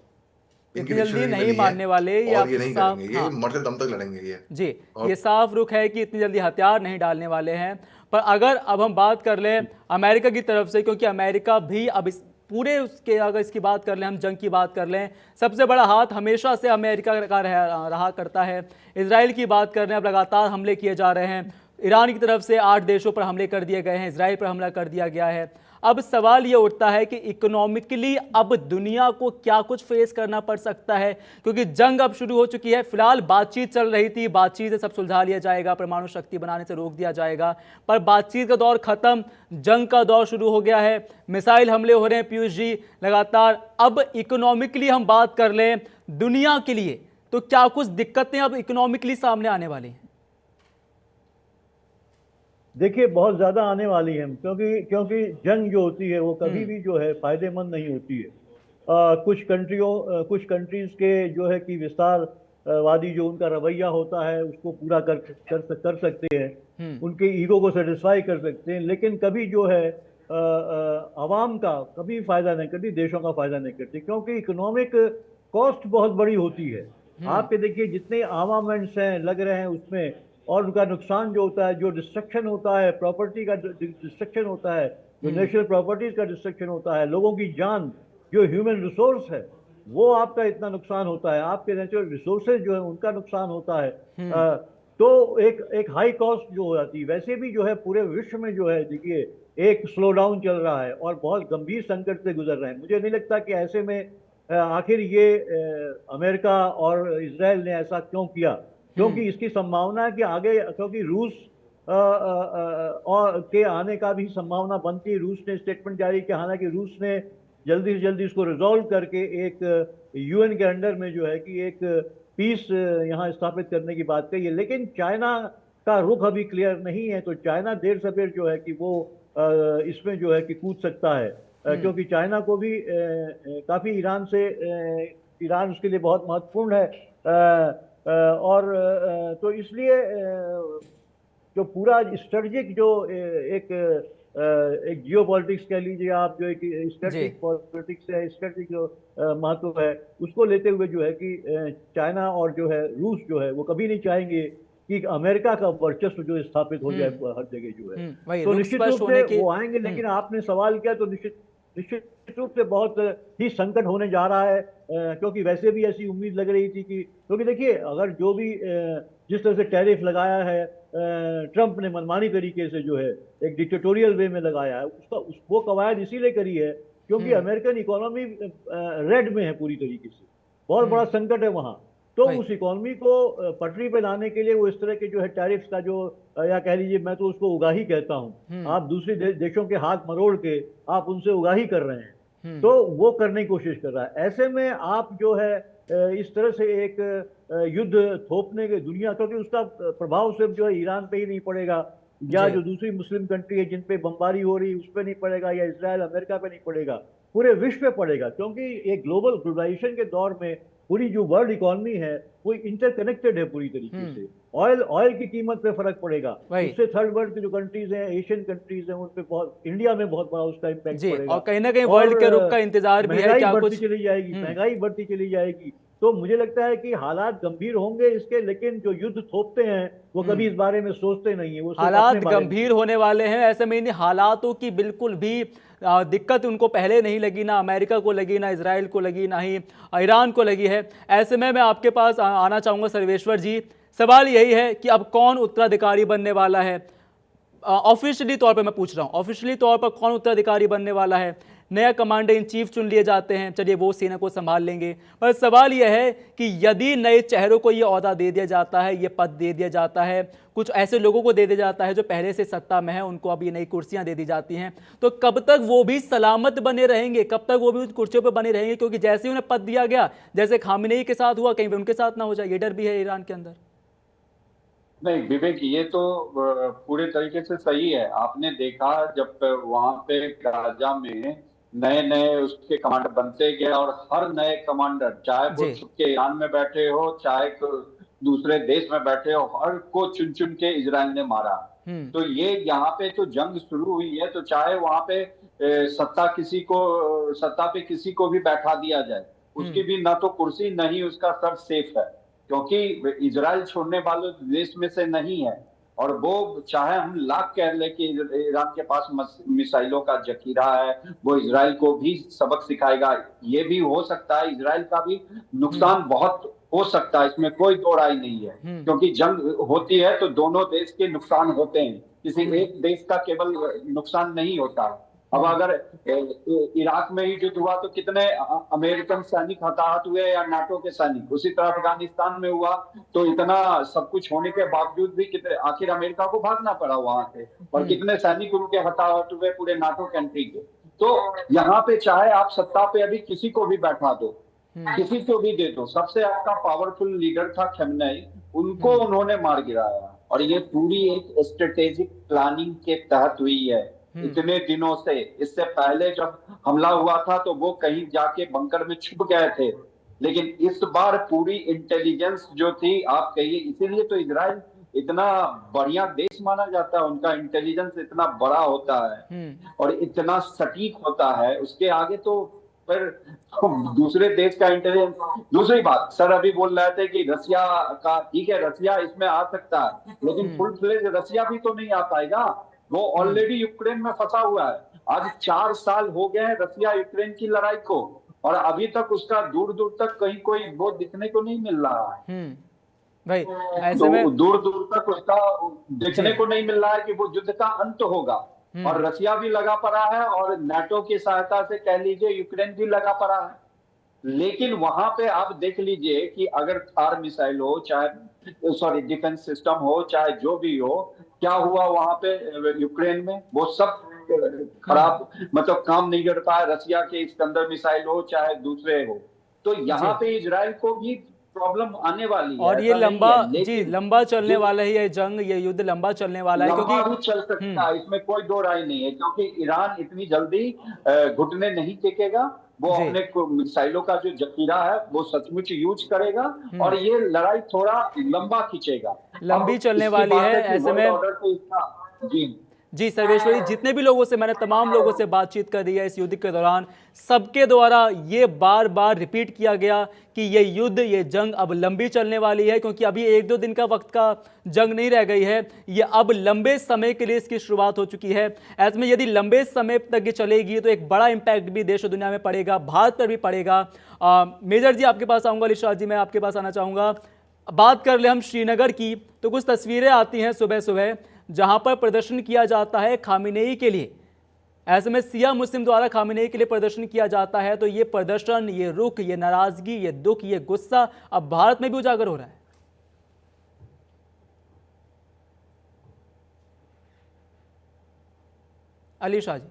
A: इतनी जल्दी नहीं मानने वाले,
B: और ये नहीं करेंगे, ये मरते दम तक लड़ेंगे ये।
A: जी, ये साफ रुख है कि इतनी जल्दी हथियार नहीं डालने वाले हैं। पर अगर अब हम बात कर लें अमेरिका की तरफ से, क्योंकि अमेरिका भी अब इस पूरे उसके, अगर इसकी बात कर लें, हम जंग की बात कर लें, सबसे बड़ा हाथ हमेशा से अमेरिका का रहा करता है। इजराइल की बात कर लें, अब लगातार हमले किए जा रहे हैं। ईरान की तरफ से 8 देशों पर हमले कर दिए गए हैं, इजराइल पर हमला कर दिया गया है। अब सवाल ये उठता है कि इकोनॉमिकली अब दुनिया को क्या कुछ फेस करना पड़ सकता है, क्योंकि जंग अब शुरू हो चुकी है। फिलहाल बातचीत चल रही थी, बातचीत से सब सुलझा लिया जाएगा, परमाणु शक्ति बनाने से रोक दिया जाएगा, पर बातचीत का दौर खत्म, जंग का दौर शुरू हो गया है। मिसाइल हमले हो रहे हैं पीयूष जी लगातार। अब इकोनॉमिकली हम बात कर लें दुनिया के लिए, तो क्या कुछ दिक्कतें अब इकोनॉमिकली सामने आने वाली हैं?
C: देखिए, बहुत ज्यादा आने वाली है, क्योंकि जंग जो होती है वो कभी भी जो है फायदेमंद नहीं होती है। कुछ कंट्रीज के जो है कि विस्तार वादी जो उनका रवैया होता है उसको पूरा कर सकते हैं, उनके ईगो को सेटिस्फाई कर सकते हैं, लेकिन कभी जो है आवाम का कभी फायदा नहीं करती, देशों का फायदा नहीं करती, क्योंकि इकोनॉमिक कॉस्ट बहुत बड़ी होती है। आप ये देखिए जितने आर्मामेंट्स हैं लग रहे हैं उसमें, और उनका नुकसान जो होता है, जो डिस्ट्रक्शन होता है, प्रॉपर्टी का डिस्ट्रक्शन होता है, जो नेशनल प्रॉपर्टीज का डिस्ट्रक्शन होता है, लोगों की जान, जो ह्यूमन रिसोर्स है वो आपका इतना नुकसान होता है, आपके नेचुरल रिसोर्सेज जो है उनका नुकसान होता है। तो एक हाई कॉस्ट जो हो जाती है। वैसे भी जो है पूरे विश्व में जो है देखिए एक स्लो डाउन चल रहा है और बहुत गंभीर संकट से गुजर रहे हैं। मुझे नहीं लगता कि ऐसे में आखिर ये अमेरिका और इजराइल ने ऐसा क्यों किया, क्योंकि इसकी संभावना है कि आगे, क्योंकि रूस और के आने का भी संभावना बनती है। रूस ने स्टेटमेंट जारी किया, हालांकि रूस ने जल्दी से जल्दी इसको रिजॉल्व करके एक यूएन के अंडर में जो है कि एक पीस यहाँ स्थापित करने की बात कही है, लेकिन चाइना का रुख अभी क्लियर नहीं है। तो चाइना देर सवेर जो है कि वो इसमें जो है कि कूद सकता है, क्योंकि चाइना को भी काफी ईरान उसके लिए बहुत महत्वपूर्ण है, और तो इसलिए जो पूरा स्ट्रेटजिक जो एक जियो पॉलिटिक्स कह लीजिए आप, जो एक स्ट्रेटजिक पॉलिटिक्स है, स्ट्रेटजिक जो महत्व है, उसको लेते हुए जो है कि चाइना और जो है रूस जो है वो कभी नहीं चाहेंगे कि अमेरिका का वर्चस्व जो स्थापित हो जाए हर जगह जो है। तो निश्चित रूप से वो आएंगे, लेकिन आपने सवाल किया तो निश्चित रूप से बहुत ही संकट होने जा रहा है, क्योंकि वैसे भी ऐसी उम्मीद लग रही थी कि, क्योंकि देखिए अगर जो भी जिस तरह से टैरिफ लगाया है ट्रंप ने मनमानी तरीके से जो है एक डिक्टेटोरियल वे में लगाया है, वो कवायद इसीलिए करी है क्योंकि अमेरिकन इकोनॉमी रेड में है पूरी तरीके से, बहुत बड़ा संकट है वहां। तो उस इकोनॉमी को पटरी पे लाने के लिए वो इस तरह के जो है टैरिफ्स का जो, या कह लीजिए मैं तो उसको उगाही कहता हूँ, आप दूसरे देशों के हाथ मरोड़ के आप उनसे उगाही कर रहे हैं, तो वो करने की कोशिश कर रहा है। ऐसे में आप जो है इस तरह से एक युद्ध थोपने के दुनिया, क्योंकि उसका प्रभाव सिर्फ जो है ईरान पे ही नहीं पड़ेगा, या जो दूसरी मुस्लिम कंट्री है जिन पे बमबारी हो रही है उस पर नहीं पड़ेगा, या इसराइल अमेरिका पे नहीं पड़ेगा, पूरे विश्व पे पड़ेगा, क्योंकि एक ग्लोबलाइजेशन के दौर में पूरी जो वर्ल्ड इकोनॉमी है वो इंटरकनेक्टेड है पूरी तरीके से। ऑयल की कीमत पे फर्क पड़ेगा, उससे थर्ड वर्ल्ड की जो कंट्रीज हैं, एशियन कंट्रीज हैं, उन पे बहुत, इंडिया में बहुत बड़ा उसका इम्पैक्ट पड़ेगा,
A: और कहीं ना कहीं वर्ल्ड के रुख का इंतजार भी है, क्या कुछ
C: चली जाएगी, महंगाई बढ़ती चली जाएगी। तो मुझे लगता है कि हालात गंभीर होंगे इसके, लेकिन जो युद्ध थोपते हैं वो कभी इस बारे में सोचते नहीं है। वो
A: हालात गंभीर होने वाले हैं, ऐसे में इन हालातों की बिल्कुल भी दिक्कत उनको पहले नहीं लगी, ना अमेरिका को लगी, ना इजराइल को लगी, ना ही ईरान को लगी है। ऐसे में मैं आपके पास आना चाहूँगा सर्वेश्वर जी, सवाल यही है कि अब कौन उत्तराधिकारी बनने वाला है? ऑफिशियली तौर पे मैं पूछ रहा हूँ, ऑफिशियली तौर पर कौन उत्तराधिकारी बनने वाला है? नया कमांडर इन चीफ चुन लिए जाते हैं, चलिए वो सेना को संभाल लेंगे, पर सवाल यह है कि यदि नए चेहरों को ये ओहदा दे दिया जाता है, ये पद दे दिया जाता है, कुछ ऐसे लोगों को दे दिया जाता है जो पहले से सत्ता में है, उनको अब ये नई कुर्सियां दे दी जाती हैं, तो कब तक वो भी सलामत बने रहेंगे, कब तक वो भी उस कुर्सियों पर बने रहेंगे? क्योंकि जैसे ही उन्हें पद दिया गया, जैसे खामेनेई के साथ हुआ, कहीं भी उनके साथ ना हो जाए, ये डर भी है ईरान के अंदर।
D: नहीं विवेक, ये तो पूरे तरीके से सही है। आपने देखा जब वहां पे गाजा में नए नए उसके कमांडर बनते गए, और हर नए कमांडर, चाहे वो छुप के ईरान में बैठे हो, चाहे दूसरे देश में बैठे हो, हर को चुन चुन के इजराइल ने मारा। तो ये यहाँ पे तो जंग शुरू हुई है, तो चाहे वहां पे सत्ता पे किसी को भी बैठा दिया जाए, उसकी भी ना तो कुर्सी नहीं उसका सर सेफ है, क्योंकि इजराइल छोड़ने वाले देश में से नहीं है। और वो चाहे हम लाख कह ले कि ईरान के पास मिसाइलों का जखीरा है, वो इजराइल को भी सबक सिखाएगा, ये भी हो सकता है, इजराइल का भी नुकसान बहुत हो सकता है, इसमें कोई दो राय नहीं है, क्योंकि जंग होती है तो दोनों देश के नुकसान होते हैं, किसी एक देश का केवल नुकसान नहीं होता। अब अगर इराक में ही युद्ध हुआ तो कितने अमेरिकन सैनिक हताहत हुए या नाटो के सैनिक, उसी तरह अफगानिस्तान में हुआ तो इतना सब कुछ होने के बावजूद भी कितने, आखिर अमेरिका को भागना पड़ा वहां से, और कितने सैनिक उनके हताहत हुए पूरे नाटो कंट्री के। तो यहाँ पे चाहे आप सत्ता पे अभी किसी को भी बैठा दो, किसी को भी दे दो, सबसे आपका पावरफुल लीडर था खामेनेई, उनको उन्होंने मार गिराया, और ये पूरी एक स्ट्रेटेजिक प्लानिंग के तहत हुई है। इतने दिनों से। इससे पहले जब हमला हुआ था तो वो कहीं जाके बंकर में छुप गए थे, लेकिन इस बार पूरी इंटेलिजेंस जो थी, आप कहिए, इसीलिए तो इजराइल इतना बढ़िया देश माना जाता है, उनका इंटेलिजेंस इतना बड़ा होता है और इतना सटीक होता है, उसके आगे तो फिर दूसरे देश का इंटेलिजेंस। दूसरी बात, सर अभी बोल रहे थे कि रसिया का, ठीक है रसिया इसमें आ सकता है, लेकिन फुल फ्लेज रसिया भी तो नहीं आ पाएगा, वो ऑलरेडी यूक्रेन में फंसा हुआ है। आज 4 साल हो गए हैं रसिया यूक्रेन की लड़ाई को, और अभी तक उसका दूर दूर तक कहीं कोई वो दिखने को नहीं मिल रहा है।
A: भाई ऐसे
D: तो
A: में
D: दूर दूर तक उसका देखने
A: जी
D: को नहीं मिल रहा है कि वो युद्ध का अंत होगा। और रसिया भी लगा पड़ा है, और नाटो की सहायता से कह लीजिए यूक्रेन भी लगा पड़ा है। लेकिन वहां पे आप देख लीजिए कि अगर आर मिसाइल हो, चाहे सॉरी डिफेंस सिस्टम हो, चाहे जो भी हो, क्या हुआ वहां पे यूक्रेन में, वो सब खराब, मतलब काम नहीं कर पाया। रसिया के इस्कंदर मिसाइल हो चाहे दूसरे हो, तो यहाँ
A: जी
D: पे इजराइल को भी प्रॉब्लम आने वाली है,
A: और ये
D: ऐसा नहीं
A: लंबा
D: है।
A: जी
D: लेकिन
A: लंबा चलने
D: जो
A: वाला है, ये जंग, ये युद्ध लंबा चलने वाला है
D: लंबा
A: क्योंकि
D: भी चल सकता है, इसमें कोई दो राय नहीं है, क्योंकि ईरान इतनी जल्दी घुटने नहीं टेकेगा। वो
A: जी
D: अपने मिसाइलों का जो जखीरा है वो सचमुच यूज करेगा, और ये लड़ाई थोड़ा लंबा खींचेगा।
A: लंबी
D: अब
A: चलने
D: इसकी
A: वाली
D: बात
A: है
D: है कि
A: ऐसे
D: वर्ल्ड
A: में।
D: ऑर्डर पे इसका जी
A: जी सर्वेश्वरी, जितने भी लोगों से मैंने, तमाम लोगों से बातचीत कर दी है इस युद्ध के दौरान, सबके द्वारा ये बार बार रिपीट किया गया कि ये युद्ध, ये जंग अब लंबी चलने वाली है, क्योंकि अभी 1-2 दिन का वक्त का जंग नहीं रह गई है, ये अब लंबे समय के लिए इसकी शुरुआत हो चुकी है। ऐसे में यदि लंबे समय तक ये चलेगी तो एक बड़ा इंपैक्ट भी देश और दुनिया में पड़ेगा, भारत पर भी पड़ेगा। मेजर जी आपके पास आऊँगा, अली जी मैं आपके पास आना चाहूँगा। बात कर ले हम श्रीनगर की, तो कुछ तस्वीरें आती हैं सुबह सुबह जहां पर प्रदर्शन किया जाता है खामेनेई के लिए। ऐसे में सिया मुस्लिम द्वारा खामेनेई के लिए प्रदर्शन किया जाता है, तो ये प्रदर्शन, ये रुख, ये नाराजगी, ये दुख, ये गुस्सा अब भारत में भी उजागर हो रहा है। अली शाह जी,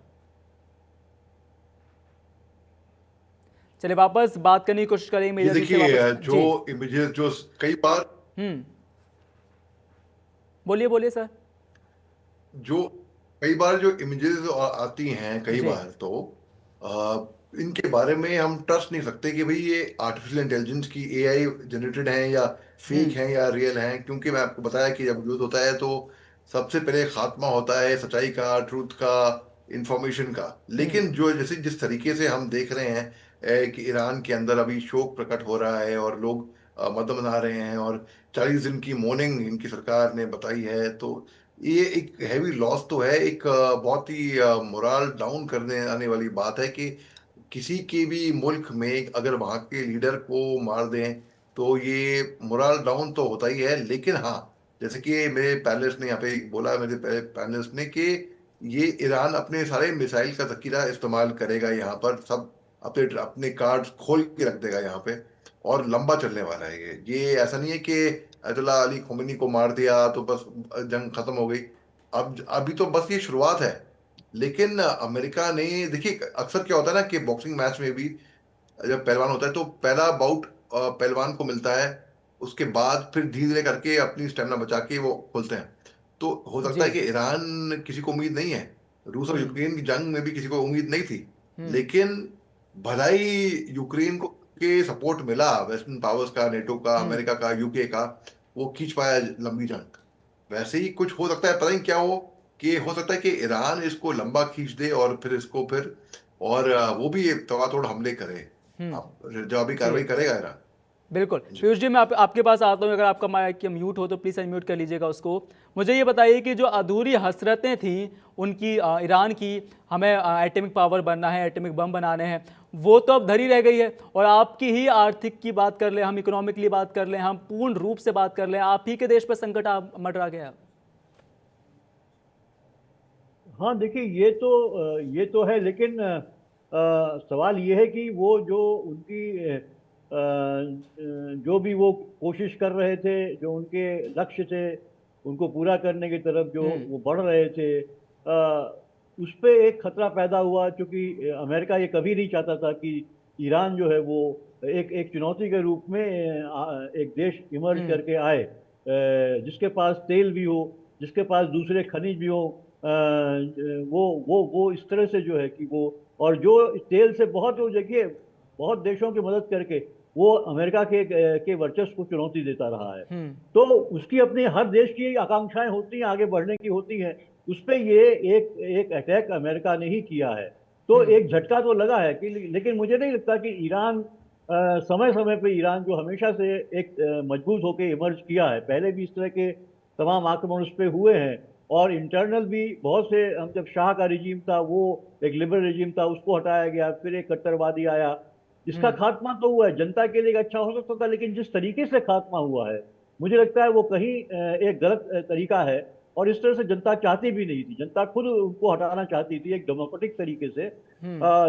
A: चलिए वापस बात करने की कोशिश करेंगे
B: ये
A: मेजर जी से
B: देखिए
A: वापस।
B: जो इमेजेस जो कई बार
A: बोलिए बोलिए सर।
B: जो कई बार जो इमेजेस आती हैं कई
A: जी
B: बार तो इनके बारे में हम ट्रस्ट नहीं सकते कि भाई ये आर्टिफिशियल इंटेलिजेंस की एआई जनरेटेड हैं या फेक हैं या रियल हैं, क्योंकि मैं आपको बताया कि जब युद्ध होता है तो सबसे पहले खात्मा होता है सच्चाई का, ट्रूथ का, इंफॉर्मेशन का। लेकिन जो जैसे जिस तरीके से हम देख रहे हैं कि ईरान के अंदर अभी शोक प्रकट हो रहा है और लोग मदद मना रहे हैं और 40 दिन की मॉर्निंग इनकी सरकार ने बताई है, तो ये एक हैवी लॉस तो है। एक बहुत ही मोरल डाउन करने आने वाली बात है कि किसी के भी मुल्क में अगर वहाँ के लीडर को मार दें तो ये मोरल डाउन तो होता ही है। लेकिन हाँ, जैसे कि मेरे पैनलिस्ट ने यहाँ पे बोला, मेरे पैनलिस्ट ने, कि ये ईरान अपने सारे मिसाइल का जखीरा इस्तेमाल करेगा यहाँ पर, सब अपने अपने कार्ड खोल के रख देगा यहाँ पे, और लंबा चलने वाला है ये ऐसा नहीं है कि अयतुल्ला अली खोमेनी को मार दिया तो बस जंग खत्म हो गई। अब अभी तो बस ये शुरुआत है। लेकिन अमेरिका ने, देखिए अक्सर क्या होता है ना कि बॉक्सिंग मैच में भी जब पहलवान होता है तो पहला बाउट पहलवान को मिलता है, उसके बाद फिर धीरे धीरे करके अपनी स्टेमिना बचा के वो खोलते हैं। तो हो सकता है
A: जी
B: कि ईरान, किसी को उम्मीद नहीं है, रूस और यूक्रेन की जंग में भी किसी को उम्मीद नहीं थी, लेकिन भलाई यूक्रेन को के सपोर्ट मिला वेस्टर्न पावर्स का, नेटो का, अमेरिका का, यूके का, वो खींच पाया लंबी जंग। वैसे ही कुछ हो सकता है, पता नहीं क्या हो, कि हो सकता है कि ईरान इसको लंबा खींच दे और फिर इसको फिर और वो भी तवातोड़ हमले करे, जवाबी
A: जी
B: कार्रवाई करेगा ईरान।
A: बिल्कुल। पीयूष जी मैं आपके पास आता हूँ, अगर आपका माइक म्यूट हो तो प्लीज़ अनम्यूट कर लीजिएगा उसको। मुझे ये बताइए कि जो अधूरी हसरतें थी उनकी, ईरान की, हमें एटॉमिक पावर बनना है, एटॉमिक बम बनाने हैं, वो तो अब धरी रह गई है। और आपकी ही आर्थिक की बात कर लें, हम इकोनॉमिकली बात कर लें, हम पूर्ण रूप से बात कर लें, आप ही के देश पर संकट मंडरा गया।
C: हाँ देखिए, ये तो है, लेकिन सवाल ये है कि वो जो उनकी जो भी वो कोशिश कर रहे थे, जो उनके लक्ष्य थे, उनको पूरा करने की तरफ जो वो बढ़ रहे थे, उस पे एक खतरा पैदा हुआ, क्योंकि अमेरिका ये कभी नहीं चाहता था कि ईरान जो है वो एक चुनौती के रूप में एक देश इमर्ज करके आए, जिसके पास तेल भी हो, जिसके पास दूसरे खनिज भी हो, वो इस तरह से जो है कि वो, और जो तेल से बहुत, वो देखिए बहुत देशों की मदद करके वो अमेरिका के वर्चस्व को चुनौती देता रहा है। तो उसकी अपनी, हर देश की आकांक्षाएं होती हैं, आगे बढ़ने की होती हैं। उस पर ये एक अटैक अमेरिका ने ही किया है, तो एक झटका तो लगा है कि, लेकिन मुझे नहीं लगता कि ईरान, समय समय पे ईरान जो हमेशा से एक मजबूत होकर इमर्ज किया है, पहले भी इस तरह के तमाम आक्रमण उस पर हुए हैं, और इंटरनल भी बहुत से, हम जब शाह का रिजीम था, वो एक लिबरल रिजीम था, उसको हटाया गया, फिर एक कट्टरवादी आया, जिसका खात्मा तो हुआ है। जनता के लिए अच्छा हो सकता था, लेकिन जिस तरीके से खात्मा हुआ है, मुझे लगता है वो कहीं एक गलत तरीका है, और इस तरह से जनता चाहती भी नहीं थी। जनता खुद उनको हटाना चाहती थी एक डेमोक्रेटिक तरीके से।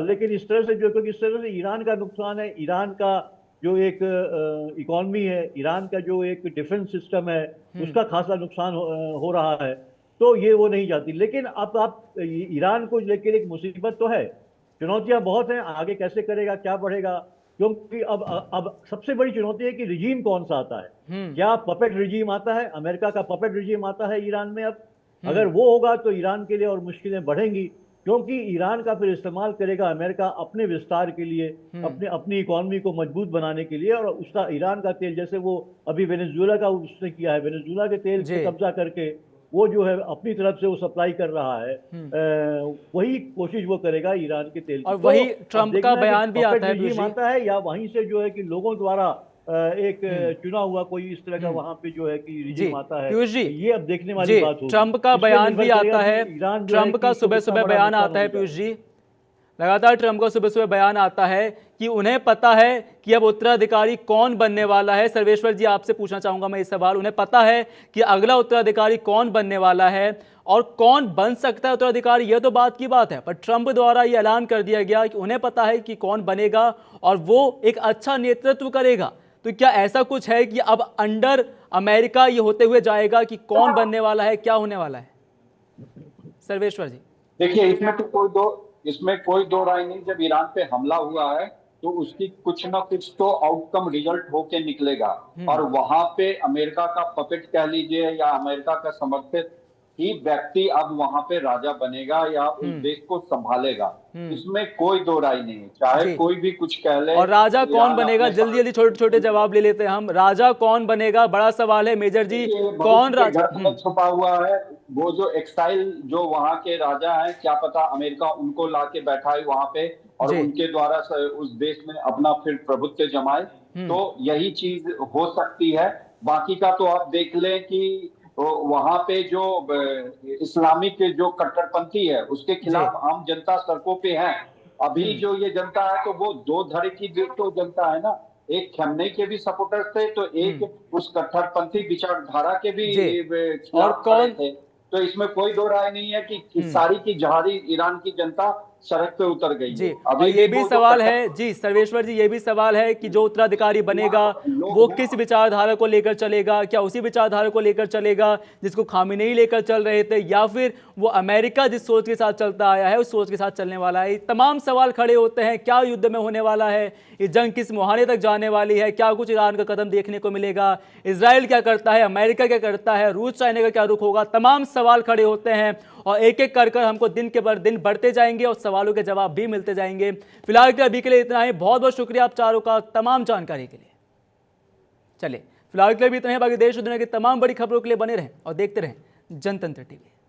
C: लेकिन इस तरह से जो, क्योंकि इस तरह से ईरान का नुकसान है, ईरान का जो एक इकोनॉमी है, ईरान का जो एक डिफेंस सिस्टम है, उसका खासा नुकसान हो रहा है। तो ये वो नहीं चाहती। लेकिन अब आप ईरान को लेकर एक मुसीबत तो है, चुनौतियां बहुत हैं, आगे कैसे करेगा, क्या बढ़ेगा, क्योंकि अब सबसे बड़ी चुनौती है कि रिजीम कौन सा आता है। क्या पपेट रिजीम आता है, अमेरिका का पपेट रिजीम आता है ईरान में अब? अगर वो होगा तो ईरान के लिए और मुश्किलें बढ़ेंगी, क्योंकि ईरान का फिर इस्तेमाल करेगा अमेरिका अपने विस्तार के लिए, अपनी इकोनॉमी को मजबूत बनाने के लिए। और उसका, ईरान का तेल, जैसे वो अभी वेनेजुएला का उसने किया है, वेनेजुएला के तेल पे कब्जा करके वो जो है अपनी तरफ से वो सप्लाई कर रहा है, वही कोशिश वो करेगा ईरान के तेल की।
A: और वही ट्रंप का बयान भी आता
C: है, या वहीं से जो है कि लोगों द्वारा एक चुना हुआ कोई इस तरह का वहां पे जो है कि रिजीम आता है।
A: पीयूष जी,
C: ये अब देखने वाली बात होगी।
A: ट्रंप का बयान भी आता है, ट्रंप का सुबह सुबह बयान आता है पीयूष जी, लगातार ट्रंप का सुबह सुबह बयान आता है कि उन्हें पता है कि अब उत्तराधिकारी कौन बनने वाला है। सर्वेश्वर जी, आपसे पूछना चाहूंगा मैं इस सवाल, उन्हें पता है कि अगला उत्तराधिकारी कौन बनने वाला है और कौन बन सकता है उत्तराधिकारी, यह तो बात की बात है, पर ट्रंप द्वारा यह ऐलान कर दिया गया कि उन्हें पता है कि कौन बनेगा और वो एक अच्छा नेतृत्व करेगा। तो क्या ऐसा कुछ है कि अब अंडर अमेरिका ये होते हुए जाएगा कि कौन बनने वाला है, क्या होने वाला है? सर्वेश्वर जी,
D: देखिए, इसमें कोई दो राय नहीं। जब ईरान पे हमला हुआ है तो उसकी कुछ ना कुछ तो आउटकम रिजल्ट होके निकलेगा, और वहां पे अमेरिका का पपेट कह लीजिए या अमेरिका का समर्थित ही व्यक्ति अब वहां पे राजा बनेगा या उस देश को संभालेगा। इसमें कोई दो राय नहीं है, चाहे कोई भी कुछ कह ले।
A: और राजा कौन बनेगा, जल्दी जल्दी छोटे छोटे जवाब ले लेते हैं हम। राजा कौन बनेगा, बड़ा सवाल है मेजर जी, कौन राजा
D: छुपा हुआ है? वो जो एक्साइल जो वहां के राजा हैं, क्या पता अमेरिका उनको लाके बैठाए वहां पे और उनके द्वारा उस देश में अपना फिर प्रभुत्व जमाए। तो यही चीज हो सकती है। बाकी का तो आप देख लें कि वहां पे जो इस्लामिक जो कट्टरपंथी है उसके खिलाफ आम जनता सड़कों पे है। अभी जो ये जनता है तो वो दो धड़े की तो जनता है ना, एक खमनेई के भी सपोर्टर्स थे तो एक उस कट्टरपंथी विचारधारा के भी खिलाफ खड़े थे। तो इसमें कोई दो राय नहीं है कि सारी की जहारी ईरान की जनता सड़क पे उतर गई
A: जी। और ये भी सवाल है जी सर्वेश्वर जी, ये भी सवाल है कि जो उत्तराधिकारी बनेगा वो किस विचारधारा को लेकर चलेगा, क्या उसी विचारधारा को लेकर चलेगा जिसको खामेनेई लेकर चल रहे थे, या फिर वो अमेरिका जिस सोच के साथ चलता आया है उस सोच के साथ चलने वाला है। तमाम सवाल खड़े होते हैं, क्या युद्ध में होने वाला है, ये जंग किस मुहाने तक जाने वाली है, क्या कुछ ईरान का कदम देखने को मिलेगा, इजराइल क्या करता है, अमेरिका क्या करता है, रूस चाइना का क्या रुख होगा, तमाम सवाल खड़े होते हैं और एक एक कर हमको दिन के दिन बढ़ते जाएंगे और सवालों के जवाब भी मिलते जाएंगे। फिलहाल के अभी के लिए इतना ही, बहुत बहुत शुक्रिया आप चारों का तमाम जानकारी के लिए। चलिए फिलहाल के लिए भी इतना ही, बाकी देश और दुनिया की तमाम बड़ी खबरों के लिए बने रहें और देखते रहें जनतंत्र टीवी।